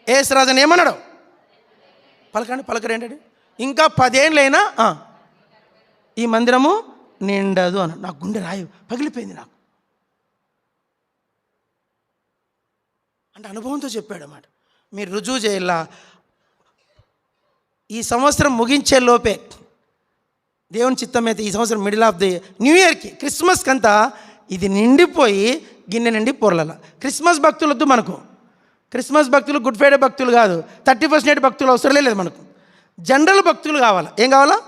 ఏఎస్ రాజు అని ఏమన్నాడు? పలకరేంటండి? ఇంకా 10 ఏళ్ళైనా ఈ మందిరము నిండదు అన్నాడు. నాకు గుండె రాయి పగిలిపోయింది నాకు. అంటే అనుభవంతో చెప్పాడు అన్నమాట. మీరు రుజువు చేయాల. ఈ సంవత్సరం ముగించే లోపే దేవుని చిత్తం అయితే ఈ సంవత్సరం మిడిల్ ఆఫ్ ది న్యూ ఇయర్కి, క్రిస్మస్కి అంతా ఇది నిండిపోయి గిన్నె నిండి పొరల. క్రిస్మస్ భక్తులు వద్దు మనకు. క్రిస్మస్ భక్తులు గుడ్ ఫ్రైడే భక్తులు కాదు, 31st నైట్ భక్తులు అవసరం లేదు మనకు. జనరల్ భక్తులు కావాలా. ఏం కావాలా?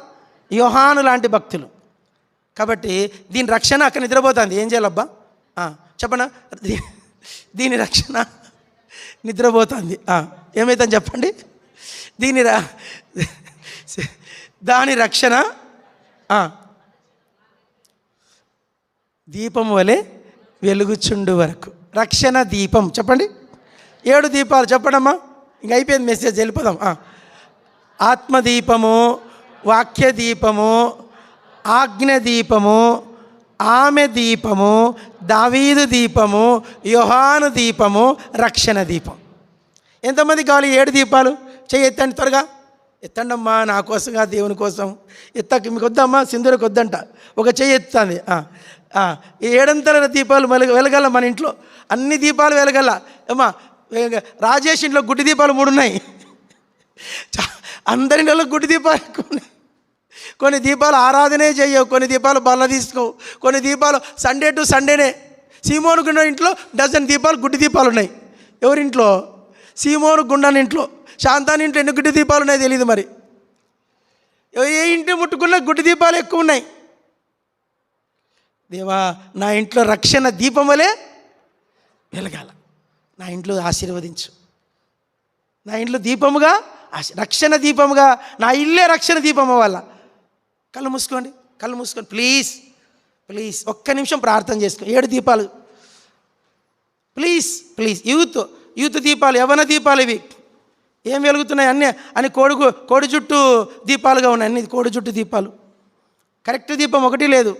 యోహాను లాంటి భక్తులు. కాబట్టి దీని రక్షణ అక్కడ నిద్రపోతుంది. ఏం చేయాలబ్బా చెప్పనా? దీని రక్షణ నిద్రపోతుంది. ఏమైతుంది చెప్పండి? దాని రక్షణ దీపం వలె వెలుగుచుండు వరకు. రక్షణ దీపం చెప్పండి. 7 దీపాలు చెప్పడమ్మా. ఇంక అయిపోయింది మెసేజ్, వెళ్ళిపోదాం. ఆత్మదీపము, వాక్యదీపము, ఆజ్ఞదీపము, ఆమె దీపము, దావీదు దీపము, యోహాను దీపము, రక్షణ దీపం. ఎంతమంది కావాలి 7 దీపాలు? చెయ్యి ఎత్తండి, త్వరగా ఎత్తండమ్మా. నా కోసంగా, దేవుని కోసం ఎత్తక. మీకు వద్దమ్మా, సింధూరకు వద్దంట. ఒక చెయ్యి ఎత్తుతుంది. ఈ 7 దీపాలు వెలగల మన ఇంట్లో. అన్ని దీపాలు వెలగల. అమ్మా రాజేష్ ఇంట్లో గుడ్డి దీపాలు 3 ఉన్నాయి. అందరి ఇంట్లో గుడ్డి దీపాలు ఎక్కువ ఉన్నాయి. కొన్ని దీపాలు ఆరాధనే చేయవు, కొన్ని దీపాలు బల్ల తీసుకోవు, కొన్ని దీపాలు సండే టు సండేనే. సీమోను గుండా ఇంట్లో 12 దీపాలు గుడ్డి దీపాలు ఉన్నాయి. ఎవరింట్లో? సీమోను గుండాని ఇంట్లో. శాంతాని ఇంట్లో ఎన్ని గుడ్డి దీపాలు ఉన్నాయో తెలియదు. మరి ఏ ఇంటి ముట్టుకున్నా గుడ్డి దీపాలు ఎక్కువ ఉన్నాయి. దేవా నా ఇంట్లో రక్షణ దీపం వలె వెలగాల, నా ఇంట్లో ఆశీర్వదించు, నా ఇంట్లో దీపముగా రక్షణ దీపముగా, నా ఇల్లే రక్షణ దీపం అవ్వాల. కళ్ళు మూసుకోండి, కళ్ళు మూసుకోండి ప్లీజ్, ప్లీజ్ ఒక్క నిమిషం ప్రార్థన చేసుకో. 7 దీపాలు ప్లీజ్ ప్లీజ్. యూత్ దీపాలు, యవ్వన దీపాలు ఇవి. ఏం వెలుగుతున్నాయి అన్నీ అని కోడి జుట్టు దీపాలుగా ఉన్నాయి, అన్ని కోడి జుట్టు దీపాలు. కరెక్ట్ దీపం ఒకటి లేదు.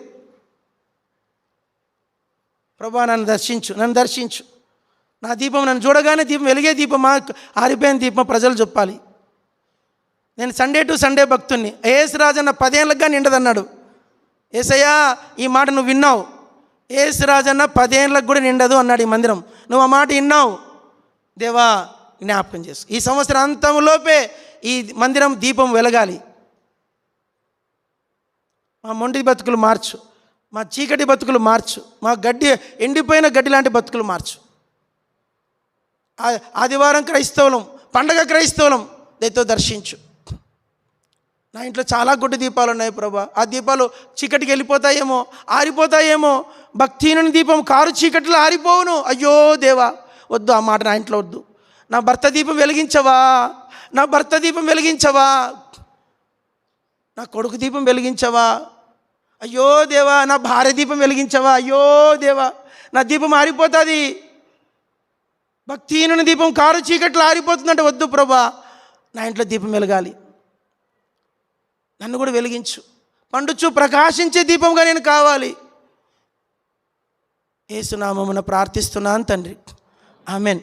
ప్రభువా నన్ను దర్శించు, నన్ను దర్శించు. నా దీపం నన్ను చూడగానే దీపం వెలిగే దీపమా, ఆరిపోయిన దీపం ప్రజలు చెప్పాలి. నేను సండే టు సండే భక్తుణ్ణి. ఏసు రాజన్న 10 ఏళ్ళకి నిండదన్నాడు. ఏసయ్యా ఈ మాట నువ్వు విన్నావు. ఏసు రాజన్న 10 ఏళ్ళకి కూడా నిండదు అన్నాడు ఈ మందిరం. నువ్వు ఆ మాట విన్నావు. దేవా జ్ఞాపకం చేసు. ఈ సంవత్సరం అంతంలోపే ఈ మందిరం దీపం వెలగాలి. మా మొండి బతుకులు మార్చు, మా చీకటి బతుకులు మార్చు, మా ఎండిపోయిన గడ్డి లాంటి బతుకులు మార్చు. ఆదివారం క్రైస్తవులం, పండగ క్రైస్తవులం, దయతో దర్శించు. నా ఇంట్లో చాలా గుడ్డి దీపాలు ఉన్నాయి ప్రభా. ఆ దీపాలు చీకటికి వెళ్ళిపోతాయేమో, ఆరిపోతాయేమో. భక్తిహీనుని దీపం కారు చీకటిలో ఆరిపోవును. అయ్యో దేవా వద్దు, ఆ మాట నా ఇంట్లో వద్దు. నా భర్త దీపం వెలిగించవా, నా భర్త దీపం వెలిగించవా, నా కొడుకు దీపం వెలిగించవా. అయ్యో దేవా నా భార్య దీపం వెలిగించవా. అయ్యో దేవా నా దీపం ఆరిపోతుంది. భక్తిహీనుని దీపం కారు చీకట్లో ఆరిపోతుందంటే వద్దు ప్రభా, నా ఇంట్లో దీపం వెలగాలి. నన్ను కూడా వెలిగించు. పండుచు ప్రకాశించే దీపంగా నేను కావాలి. యేసు నామమున ప్రార్థిస్తున్నాను తండ్రి, ఆమెన్.